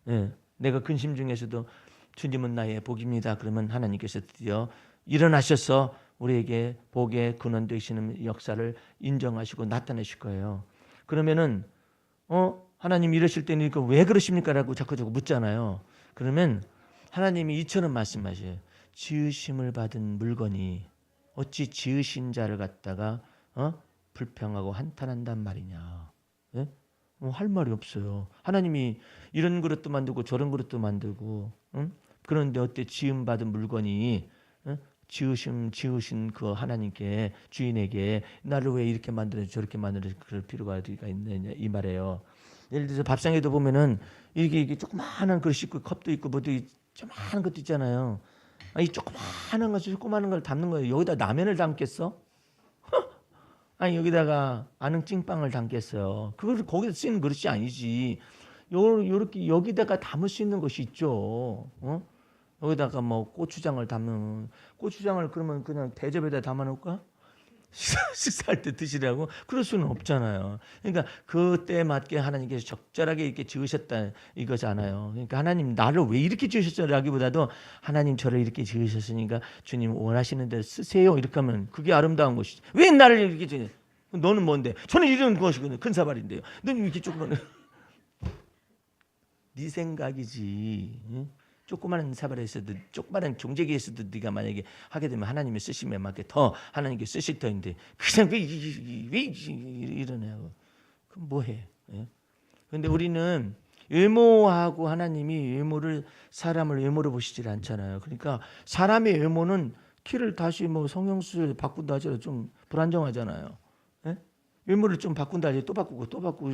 예. 내가 근심 중에서도 주님은 나의 복입니다. 그러면 하나님께서 드디어 일어나셔서 우리에게 복의 근원 되시는 역사를 인정하시고 나타내실 거예요. 그러면은 하나님 이러실 때는 왜 그러십니까? 라고 자꾸 묻잖아요. 그러면 하나님이 이처럼 말씀하셔요. 지으심을 받은 물건이 어찌 지으신 자를 갖다가 불평하고 한탄한단 말이냐. 예? 할 말이 없어요. 하나님이 이런 그릇도 만들고 저런 그릇도 만들고, 그런데 어때 지음 받은 물건이 지으신 그 하나님께, 주인에게 나를 왜 이렇게 만들어 저렇게 만들어 그럴 필요가 있느냐 이 말이에요. 예를 들어서 밥상에도 보면은 이게 조그마한 그릇이 있고 컵도 있고 뭐도 조그마한 것도 있잖아요. 이 조그마한 것을 조그마한 걸 담는 거예요. 여기다 라면을 담겠어? 아니 여기다가 아는 찐빵을 담겠어요. 그걸 거기다 쓰는 그릇이 아니지. 요렇게 여기다가 담을 수 있는 것이 있죠. 여기다가 뭐 고추장을 담는, 고추장을 그러면 그냥 대접에다 담아 놓을까? 식사할 때 드시라고 그럴 수는 없잖아요. 그러니까 그때 맞게 하나님께서 적절하게 이렇게 지으셨다 이거잖아요. 그러니까 하나님 나를 왜 이렇게 지으셨어라기보다도 하나님 저를 이렇게 지으셨으니까 주님 원하시는 대로 쓰세요. 이렇게 하면 그게 아름다운 것이지. 왜 나를 이렇게 지으? 너는 뭔데? 저는 이런 것이거든. 큰 사발인데요. 너는 이렇게 조그만 네 생각이지. 응? 조그마한 사발에 있어도 조그마한 종재기에 있어도 네가 만약에 하게 되면 하나님이 쓰심에 맞게 더 하나님께 쓰실 터인데 그냥 왜 이러냐고. 그럼 뭐해? 예? 근데 우리는 외모하고 하나님이 외모를 사람을 외모로 보시질 않잖아요. 그러니까 사람의 외모는 키를 다시 뭐 성형수술 바꾼다 하더라도 좀 불안정하잖아요. 예? 외모를 좀 바꾼다 하더라도 또 바꾸고 또 바꾸고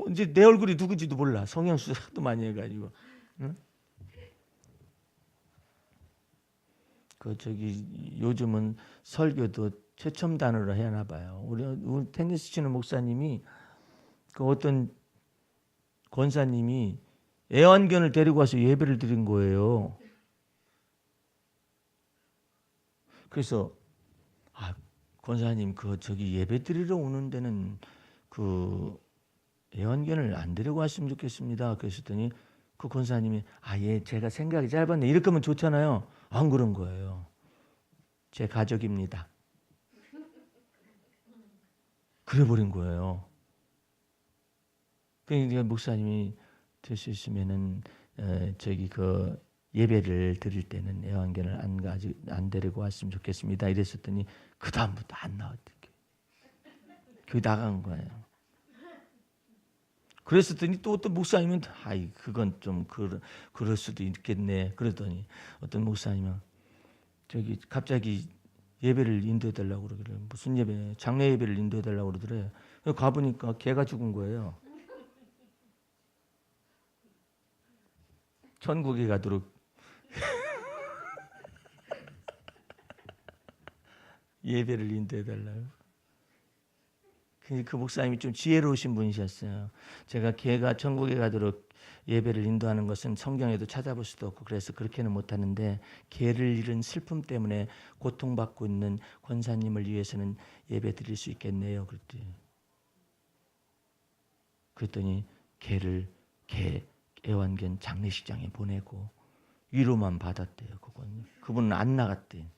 이제 내 얼굴이 누군지도 몰라. 성형수술도 많이 해가지고. 응? 그 저기 요즘은 설교도 최첨단으로 해나 봐요. 우리 테니스 치는 목사님이 그 어떤 권사님이 애완견을 데리고 와서 예배를 드린 거예요. 그래서 권사님 그 저기 예배 드리러 오는 데는 그 애완견을 안 데리고 왔으면 좋겠습니다. 그랬더니 그 권사님이 예 제가 생각이 짧았네. 이럴 거면 좋잖아요. 안 그런 거예요. 제 가족입니다. 그래버린 거예요. 그러니까 목사님이 될 수 있으면은 저기 그 예배를 드릴 때는 애완견을 안 데리고 왔으면 좋겠습니다. 이랬었더니 그 다음부터 안 나왔대요. 교회 나간 거예요. 그랬었더니 또 어떤 목사님은 그건 좀 그럴 수도 있겠네. 그러더니 어떤 목사님은 저기 갑자기 예배를 인도해 달라고 그러길래 무슨 예배? 장례 예배를 인도해 달라고 그러더래. 가보니까 개가 죽은 거예요. 천국에 가도록 예배를 인도해 달라고. 그 목사님이 좀 지혜로우신 분이셨어요. 제가 개가 천국에 가도록 예배를 인도하는 것은 성경에도 찾아볼 수도 없고 그래서 그렇게는 못하는데 개를 잃은 슬픔 때문에 고통받고 있는 권사님을 위해서는 예배 드릴 수 있겠네요. 그랬더니 개 애완견 장례식장에 보내고 위로만 받았대요. 그분은 안 나갔대요.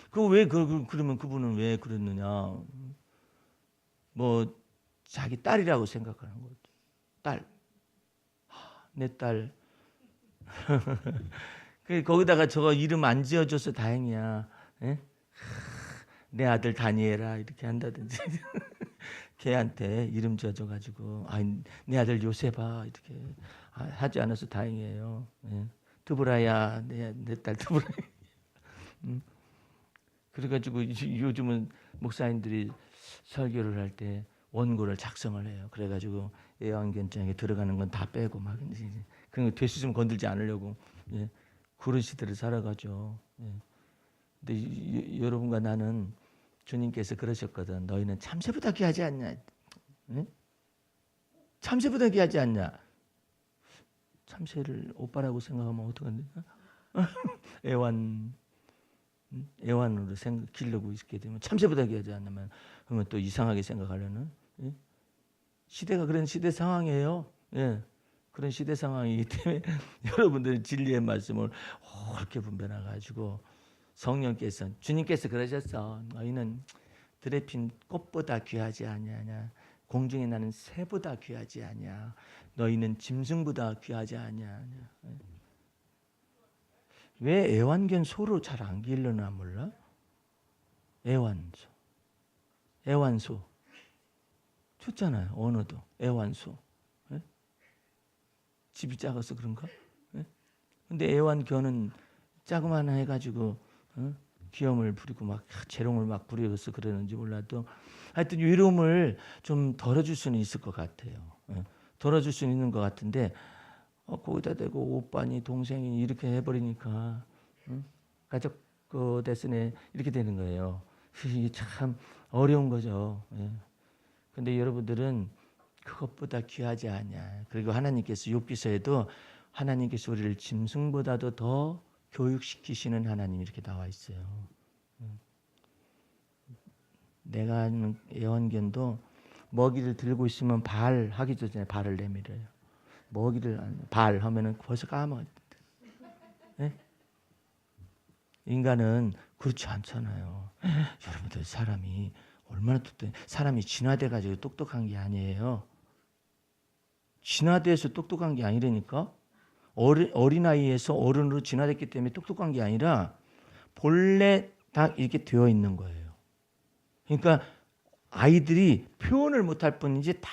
그러면 그분은 왜 그랬느냐? 뭐 자기 딸이라고 생각하는 거죠. 딸, 내 딸. 거기다가 저거 이름 안 지어줘서 다행이야. 에? 내 아들 다니엘아 이렇게 한다든지 걔한테 이름 지어줘가지고 내 아들 요셉아 이렇게 하지 않아서 다행이에요. 예. 드보라야 내 딸 드보라. 그래가지고 요즘은 목사님들이 설교를 할 때 원고를 작성을 해요. 그래가지고 애완견장에 들어가는 건 다 빼고 막 그런 거 되시좀 건들지 않으려고 그릇시대를 살아가죠. 근데 여러분과 나는 주님께서 그러셨거든. 너희는 참새보다 귀하지 않냐? 응? 참새보다 귀하지 않냐? 참새를 오빠라고 생각하면 어떡하냐? 애완으로 기르고 있게 되면 참새보다 귀하지 않으면 그러면 또 이상하게 생각하려는 시대가 그런 시대 상황이에요. 그런 시대 상황이기 때문에 여러분들은 진리의 말씀을 옳게 분별해 가지고 성령께서 주님께서 그러셨어. 너희는 들에 핀 꽃보다 귀하지 아니하냐. 공중에 나는 새보다 귀하지 아니야. 너희는 짐승보다 귀하지 아니하냐. 왜 애완견 소로 잘 안 기르나 몰라? 애완소 좋잖아요. 언어도 애완소. 집이 작아서 그런가? 근데 애완견은 자그마한 해가지고 귀염을 부리고 막 재롱을 막 부려서 그러는지 몰라도 하여튼 외로움을 좀 덜어줄 수는 있을 것 같아요. 덜어줄 수는 있는 것 같은데 거기다 대고 오빠니 동생이 이렇게 해버리니까 가족 데스네 이렇게 되는 거예요. 이게 참 어려운 거죠. 근데 여러분들은 그것보다 귀하지 않냐. 그리고 하나님께서 욥기서에도 하나님께서 우리를 짐승보다도 더 교육시키시는 하나님이 이렇게 나와 있어요. 내가 하는 애완견도 먹이를 들고 있으면 발 하기 전에 발을 내밀어요. 먹이를 발 하면은 벌써 까먹어요. 네? 인간은 그렇지 않잖아요. 여러분들 사람이 얼마나 사람이 진화돼 가지고 똑똑한 게 아니에요. 진화돼서 똑똑한 게 아니라니까. 어린아이에서 어른으로 진화됐기 때문에 똑똑한 게 아니라 본래 다 이렇게 되어 있는 거예요. 그러니까 아이들이 표현을 못할 뿐이지 다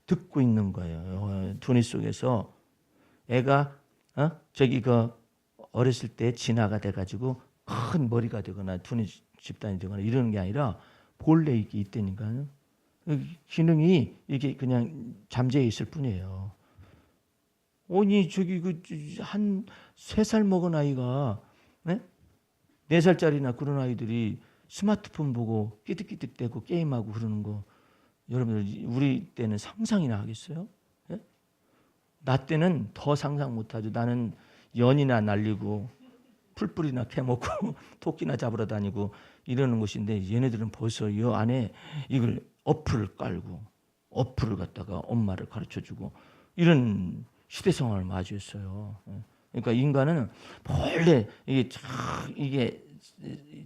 듣고 있는 거예요. 두뇌 속에서 애가 저기 어렸을 때 진화가 돼가지고 큰 머리가 되거나 두뇌 집단이 되거나 이러는 게 아니라 본래 이게 있다니까요. 기능이 이게 그냥 잠재해 있을 뿐이에요. 아니 저기 한 3살 먹은 아이가 4살짜리나 그런 아이들이 스마트폰 보고 끼득끼득대고 게임하고 그러는 거 여러분들 우리 때는 상상이나 하겠어요? 예? 나 때는 더 상상 못하죠. 나는 연이나 날리고 풀뿌리나 캐먹고 토끼나 잡으러 다니고 이러는 것인데 얘네들은 벌써 이 안에 이걸 어플을 깔고 어플을 갖다가 엄마를 가르쳐주고 이런 시대 상황을 마주했어요. 그러니까 인간은 본래 이게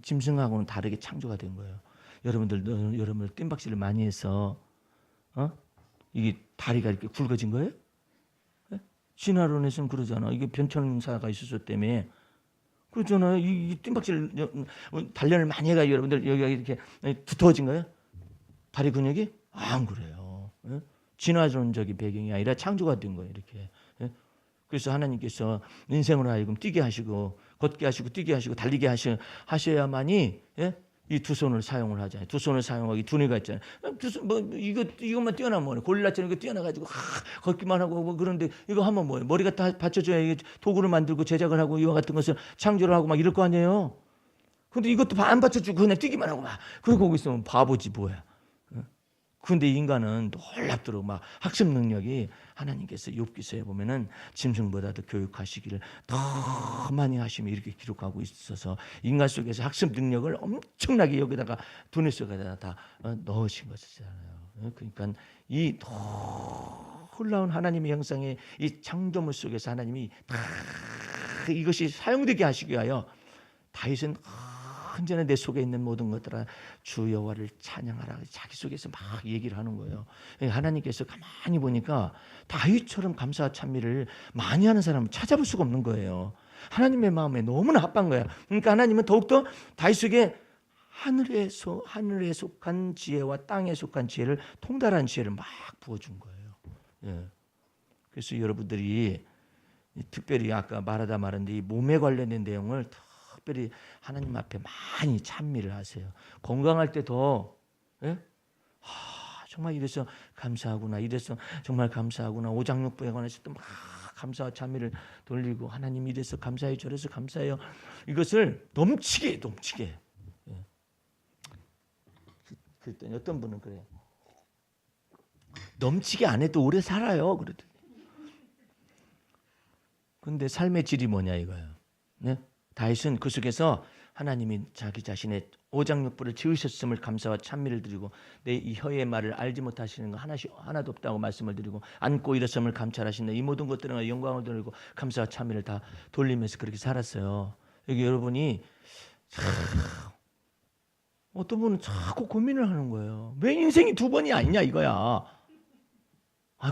짐승하고는 다르게 창조가 된 거예요. 여러분들 뜀박질을 많이 해서 이게 다리가 이렇게 굵어진 거예요? 진화론에서는 그러잖아. 이게 변천사가 있었기 때문에 그러잖아요. 이 뜀박질 단련을 많이 해가 여러분들 여기가 이렇게 두터워진 거예요? 다리 근육이 안 그래요. 진화론적인 배경이 아니라 창조가 된 거예요. 이렇게. 그래서 하나님께서 인생으로 하여금 뛰게 하시고 걷게 하시고 뛰게 하시고 달리게 하셔야만이 이 두 손을 사용을 하잖아요. 두 손을 사용하기 두뇌가 있잖아요. 이것만 뛰어나면 뭐예요? 고릴라처럼 이거 뛰어나가지고 걷기만 하고 뭐 그런데 이거 하면 뭐예요? 머리가 다 받쳐줘야 이게 도구를 만들고 제작을 하고 이와 같은 것을 창조를 하고 막 이럴 거 아니에요. 근데 이것도 안 받쳐주고 그냥 뛰기만 하고 막 그러고 거기 있으면 바보지 뭐야. 그런데 인간은 놀랍도록 막 학습 능력이 하나님께서 욥기서에 보면은 짐승보다도 교육하시기를 더 많이 하시며 이렇게 기록하고 있어서 인간 속에서 학습 능력을 엄청나게 여기다가 두뇌 속에다 다 넣으신 것이잖아요. 그러니까 이 놀라운 하나님의 형상의 이 창조물 속에서 하나님이 다 이것이 사용되게 하시기 위하여 다윗은 언제나 내 속에 있는 모든 것들아 주 여호와를 찬양하라 자기 속에서 막 얘기를 하는 거예요. 하나님께서 가만히 보니까 다윗처럼 감사와 찬미를 많이 하는 사람을 찾아볼 수가 없는 거예요. 하나님의 마음에 너무나 합한 거예요. 그러니까 하나님은 더욱더 다윗 속에 하늘에 속한 지혜와 땅에 속한 지혜를 통달한 지혜를 막 부어준 거예요. 예. 그래서 여러분들이 특별히 아까 말하다 말았는데 이 몸에 관련된 내용을 특별히 하나님 앞에 많이 찬미를 하세요. 건강할 때 더 정말 이래서 감사하구나. 이래서 정말 감사하구나. 오장육부에 관해서도 막 감사와 찬미를 돌리고 하나님 이래서 감사해요. 저래서 감사해요. 이것을 넘치게. 그랬더니 어떤 분은 그래요. 넘치게 안 해도 오래 살아요. 그러더니. 근데 삶의 질이 뭐냐 이거예요. 네? 다윗은 그 속에서 하나님이 자기 자신의 오장육부를 지으셨음을 감사와 찬미를 드리고 내 이 혀의 말을 알지 못하시는 거 하나도 없다고 말씀을 드리고 안고 일어섬을 감찰하신다. 이 모든 것들은 영광을 돌리고 감사와 찬미를 다 돌리면서 그렇게 살았어요. 여기 여러분이 어떤 분은 자꾸 고민을 하는 거예요. 왜 인생이 두 번이 아니냐 이거야.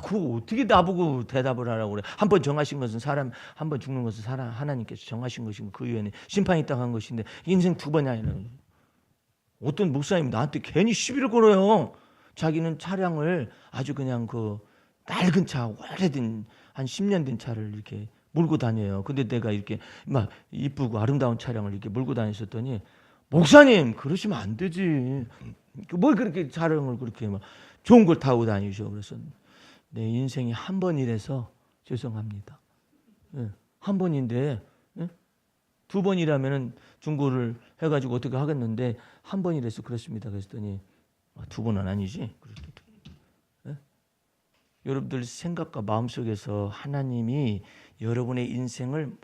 그거 어떻게 나보고 대답을 하라고 그래. 한 번 정하신 것은 한 번 죽는 것은 하나님께서 정하신 것이고 그 이후에는 심판이 있다고 한 것인데 인생 두 번이 아니라. 어떤 목사님이 나한테 괜히 시비를 걸어요. 자기는 차량을 아주 그냥 그 낡은 차, 오래된 한 10년 된 차를 이렇게 몰고 다녀요. 근데 내가 이렇게 막 이쁘고 아름다운 차량을 이렇게 몰고 다녔었더니 목사님 그러시면 안 되지. 뭘 그렇게 차량을 그렇게 막 좋은 걸 타고 다니셔. 그래서 내 인생이 한 번이라서 죄송합니다. 한 번인데 두 번이라면은 중고를 해가지고 어떻게 하겠는데 한 번이라서 그렇습니다. 그랬더니 두 번은 아니지. 여러분들 생각과 마음 속에서 하나님이 여러분의 인생을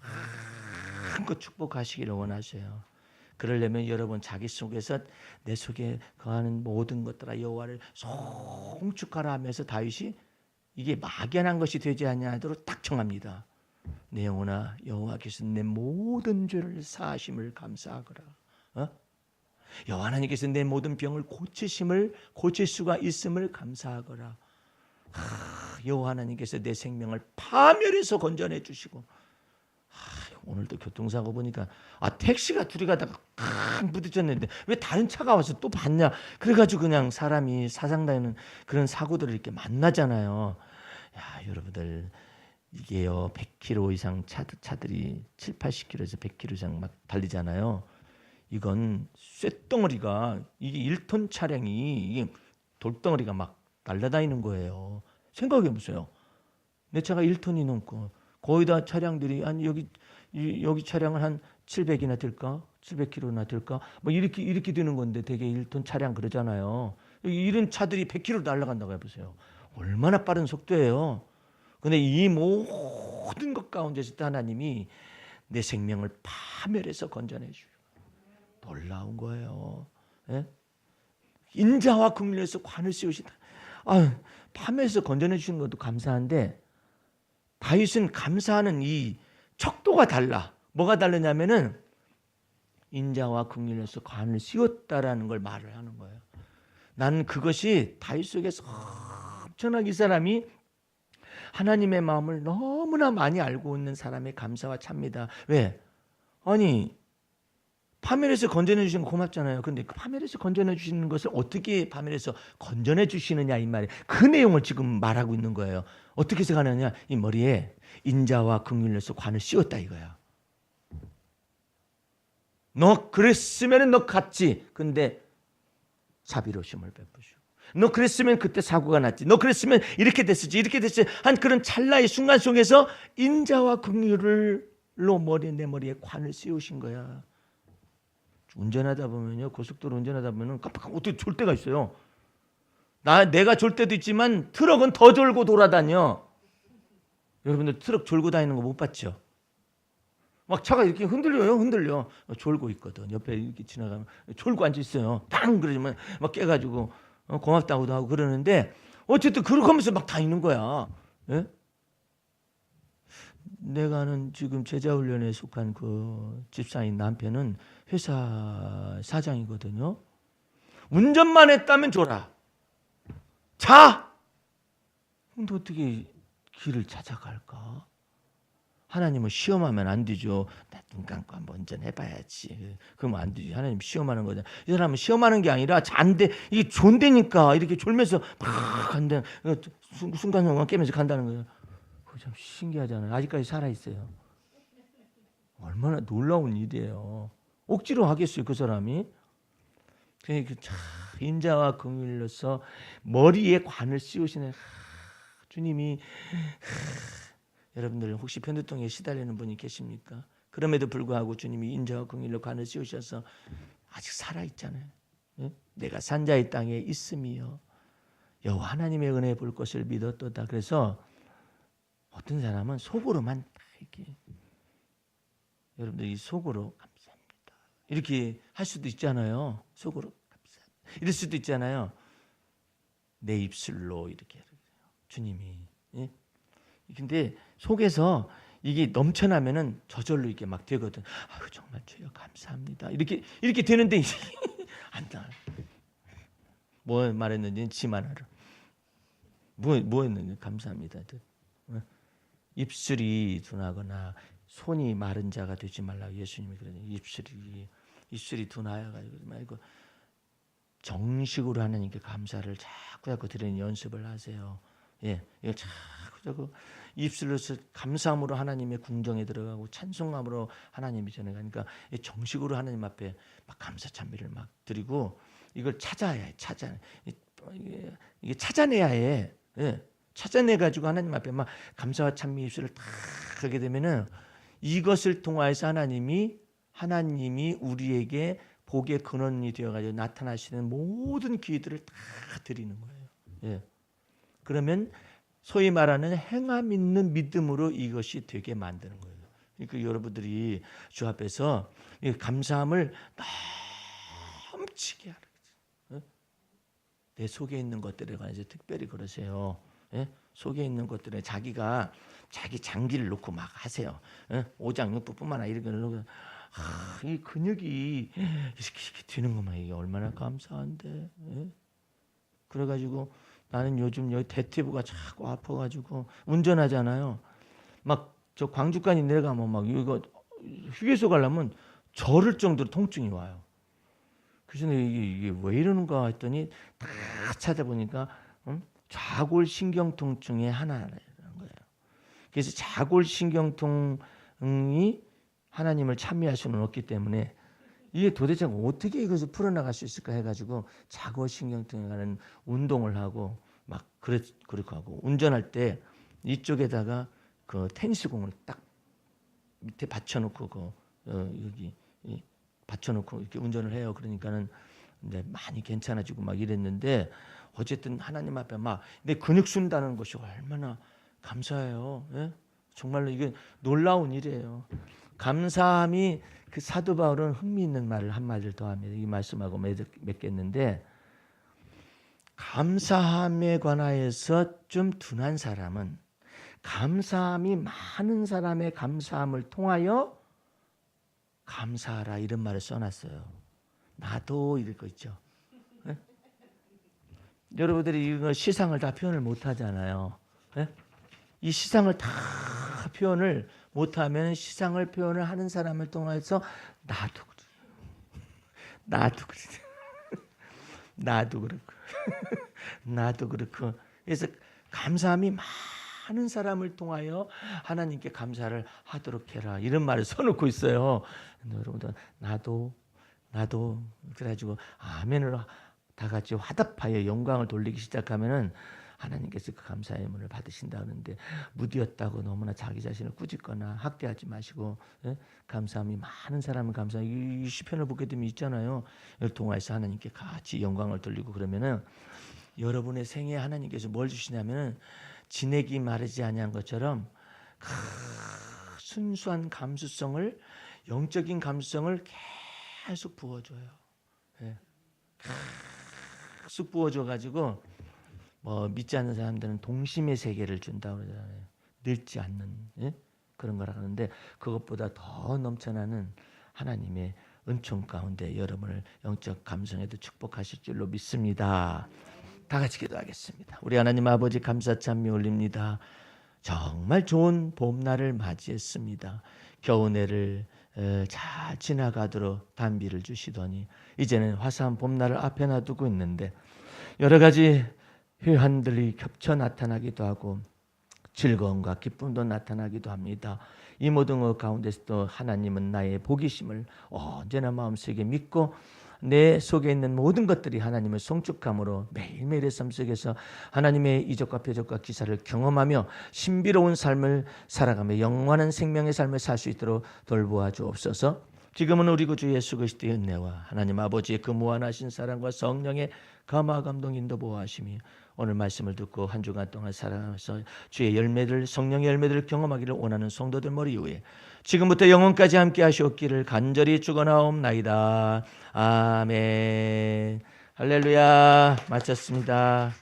마음껏 축복하시기를 원하셔요. 그러려면 여러분 자기 속에서 내 속에 거하는 모든 것들아 여호와를 송축하라 하면서 다윗이 이게 막연한 것이 되지 아니하도록 딱 정합니다. 내 영혼아 여호와께서 내 모든 죄를 사하심을 감사하거라. 여호와 하나님께서 내 모든 병을 고칠 수가 있음을 감사하거라. 여호와 하나님께서 내 생명을 파멸해서 건져내 주시고 오늘도 교통사고 보니까 택시가 둘이 가다가 부딪혔는데 왜 다른 차가 와서 또 봤냐 그래가지고 그냥 사람이 사상당하는 그런 사고들을 이렇게 만나잖아요. 야 여러분들 이게요 100km 이상 차들이 7, 80km에서 100km 이상 막 달리잖아요. 이건 쇳덩어리가 이게 1톤 차량이 이게 돌덩어리가 막 날아다니는 거예요. 생각해 보세요. 내 차가 1톤이 넘고 거의 다 차량들이 아니 여기 차량은 한 700이나 될까? 700km나 될까? 뭐 이렇게 되는 건데 되게 1톤 차량 그러잖아요. 이런 차들이 100km 날아간다고 해보세요. 얼마나 빠른 속도예요. 근데 이 모든 것 가운데서 하나님이 내 생명을 파멸해서 건져내 주시고 놀라운 거예요. 예? 인자와 긍휼에서 관을 씌우시다. 파멸해서 건져내 주시는 것도 감사한데 다윗은 감사하는 이 척도가 달라. 뭐가 다르냐면은 인자와 긍휼에서 관을 씌웠다라는 걸 말을 하는 거예요. 나는 그것이 다윗 속에서 엄청나게 이 사람이 하나님의 마음을 너무나 많이 알고 있는 사람의 감사와 차입니다. 왜? 아니 파멸해서 건져내 주시는 거 고맙잖아요. 근데 그 파멸해서 건져내 주시는 것을 어떻게 파멸해서 건져내 주시느냐 이 말이에요. 그 내용을 지금 말하고 있는 거예요. 어떻게 해서 가느냐? 이 머리에 인자와 긍휼에서 관을 씌웠다 이거야. 너 그랬으면 너 갔지. 근데 자비로움을 베푸시고. 너 그랬으면 그때 사고가 났지. 너 그랬으면 이렇게 됐을지 이렇게 됐지. 한 그런 찰나의 순간 속에서 인자와 긍휼로 내 머리에 관을 씌우신 거야. 운전하다 보면요, 고속도로 운전하다 보면은 깜빡 어떻게 졸 때가 있어요. 내가 졸 때도 있지만 트럭은 더 졸고 돌아다녀. 여러분들 트럭 졸고 다니는 거 못 봤죠? 막 차가 이렇게 흔들려. 졸고 있거든. 옆에 이렇게 지나가면 졸고 앉아 있어요. 땅 그러지만 막 깨가지고 고맙다고도 하고 그러는데 어쨌든 그렇게 하면서 막 다니는 거야. 예? 내가 아는 지금 제자훈련에 속한 그 집사인 남편은 회사 사장이거든요. 운전만 했다면 줘라. 자! 근데 어떻게 길을 찾아갈까? 하나님은 시험하면 안 되죠. 나 눈 감고 한번 운전해봐야지. 그러면 안 되지. 하나님 시험하는 거잖아. 이 사람은 시험하는 게 아니라 안 돼. 이게 존대니까 이렇게 졸면서 막 간다. 순간순간 깨면서 간다는 거예요. 그거 참 신기하잖아요. 아직까지 살아있어요. 얼마나 놀라운 일이에요. 억지로 하겠어요, 그 사람이. 인자와 긍휼로서 머리에 관을 씌우시는 주님이 여러분들 혹시 편두통에 시달리는 분이 계십니까? 그럼에도 불구하고 주님이 인자와 긍휼로 관을 씌우셔서 아직 살아있잖아요. 내가 산자의 땅에 있음이요 여호와 하나님의 은혜 볼 것을 믿었도다. 그래서 어떤 사람은 속으로만 이렇게 여러분들 이 속으로 감사합니다 이렇게 할 수도 있잖아요. 속으로 감사합니다 이럴 수도 있잖아요. 내 입술로 이렇게 주님이. 근데 속에서 이게 넘쳐나면은 저절로 이렇게 막 되거든. 정말 주여 감사합니다 이렇게 되는데 안 돼. 뭐 말했는지 지만 알아. 뭐 했는지 감사합니다. 입술이 둔하거나 손이 마른 자가 되지 말라고 예수님이 그러죠. 입술이 둔하여가지고 말고 정식으로 하나님께 감사를 자꾸 드리는 연습을 하세요. 이거 자꾸 입술로서 감사함으로 하나님의 궁정에 들어가고 찬송함으로 하나님이 전에 가니까 정식으로 하나님 앞에 막 감사 찬미를 막 드리고 이걸 찾아야 해. 이게 찾아내야 해. 찾아내 가지고 하나님 앞에 막 감사와 찬미 입술을 다 하게 되면은 이것을 통하여서 하나님이 우리에게 복의 근원이 되어 가지고 나타나시는 모든 기회들을 다 드리는 거예요. 그러면 소위 말하는 행함 있는 믿음으로 이것이 되게 만드는 거예요. 그러니까 여러분들이 주 앞에서 이 감사함을 넘치게 하라. 내 속에 있는 것들에 관해서 특별히 그러세요. 예? 속에 있는 것들에 자기가 자기 장기를 놓고 막 하세요. 예? 오장육부뿐만 아니라 이런 이 근육이 이렇게 뒤는 것만 이게 얼마나 감사한데. 예? 그래가지고 나는 요즘 여기 대퇴부가 자꾸 아파가지고 운전하잖아요. 막 저 광주까지 내려가면 막 이거 휴게소 가려면 저를 정도로 통증이 와요. 그래서 이게 왜 이러는가 했더니 다 찾아보니까 좌골신경통증의 하나라는 거예요. 그래서 좌골신경통이 하나님을 찬미할 수는 없기 때문에 이게 도대체 어떻게 이것을 풀어나갈 수 있을까 해가지고 좌골신경통에 관한 운동을 하고 막 그렇게 하고 운전할 때 이쪽에다가 그 테니스공을 딱 밑에 받쳐놓고 여기 받쳐놓고 이렇게 운전을 해요. 그러니까는 많이 괜찮아지고 막 이랬는데 어쨌든 하나님 앞에 막 내 근육 쓴다는 것이 얼마나 감사해요. 예? 정말로 이게 놀라운 일이에요. 감사함이 그 사도 바울은 흥미있는 말을 한마디를 더 합니다. 이 말씀하고 맺겠는데 감사함에 관하여서 좀 둔한 사람은 감사함이 많은 사람의 감사함을 통하여 감사하라 이런 말을 써놨어요. 나도 이럴 거 있죠. 네? 여러분들이 이거 시상을 다 표현을 못하잖아요. 네? 이 시상을 다 표현을 못하면 시상을 표현을 하는 사람을 통해서 나도 그래. 나도 그래. 나도 그렇고 나도 그렇고 그래서 감사함이 많은 사람을 통하여 하나님께 감사를 하도록 해라 이런 말을 써놓고 있어요. 여러분들 나도 그래가지고 아멘을 다 같이 화답하여 영광을 돌리기 시작하면은 하나님께서 그 감사의 문을 받으신다 하는데 무디었다고 너무나 자기 자신을 꾸짖거나 학대하지 마시고 감사함이 많은 사람은 감사 이 시편을 보게 되면 있잖아요. 이걸 통해서 하나님께 같이 영광을 돌리고 그러면은 여러분의 생애에 하나님께서 뭘 주시냐면은 지내기 마르지 아니한 것처럼 순수한 감수성을 영적인 감수성을 계속 부어줘요. 계속 부어줘가지고 뭐 믿지 않는 사람들은 동심의 세계를 준다고 그러잖아요. 늙지 않는 그런 거라 하는데 그것보다 더 넘쳐나는 하나님의 은총 가운데 여러분을 영적 감성에도 축복하실 줄로 믿습니다. 다 같이 기도하겠습니다. 우리 하나님 아버지 감사 찬미 올립니다. 정말 좋은 봄날을 맞이했습니다. 겨우내를 잘 지나가도록 단비를 주시더니 이제는 화사한 봄날을 앞에 놔두고 있는데 여러 가지 회한들이 겹쳐 나타나기도 하고 즐거움과 기쁨도 나타나기도 합니다. 이 모든 것 가운데서도 하나님은 나의 복이심을 언제나 마음속에 믿고 내 속에 있는 모든 것들이 하나님을 송축함으로 매일매일의 삶 속에서 하나님의 이적과 표적과 기사를 경험하며 신비로운 삶을 살아가며 영원한 생명의 삶을 살 수 있도록 돌보아 주옵소서. 지금은 우리 구주 예수 그리스도의 은혜와 하나님 아버지의 그 무한하신 사랑과 성령의 감화 감동 인도 보호하심이 오늘 말씀을 듣고 한 주간 동안 살아가면서 주의 열매를 성령의 열매들을 경험하기를 원하는 성도들 머리 위에 지금부터 영원까지 함께 하시옵기를 간절히 축원하옵나이다. 아멘. 할렐루야. 마쳤습니다.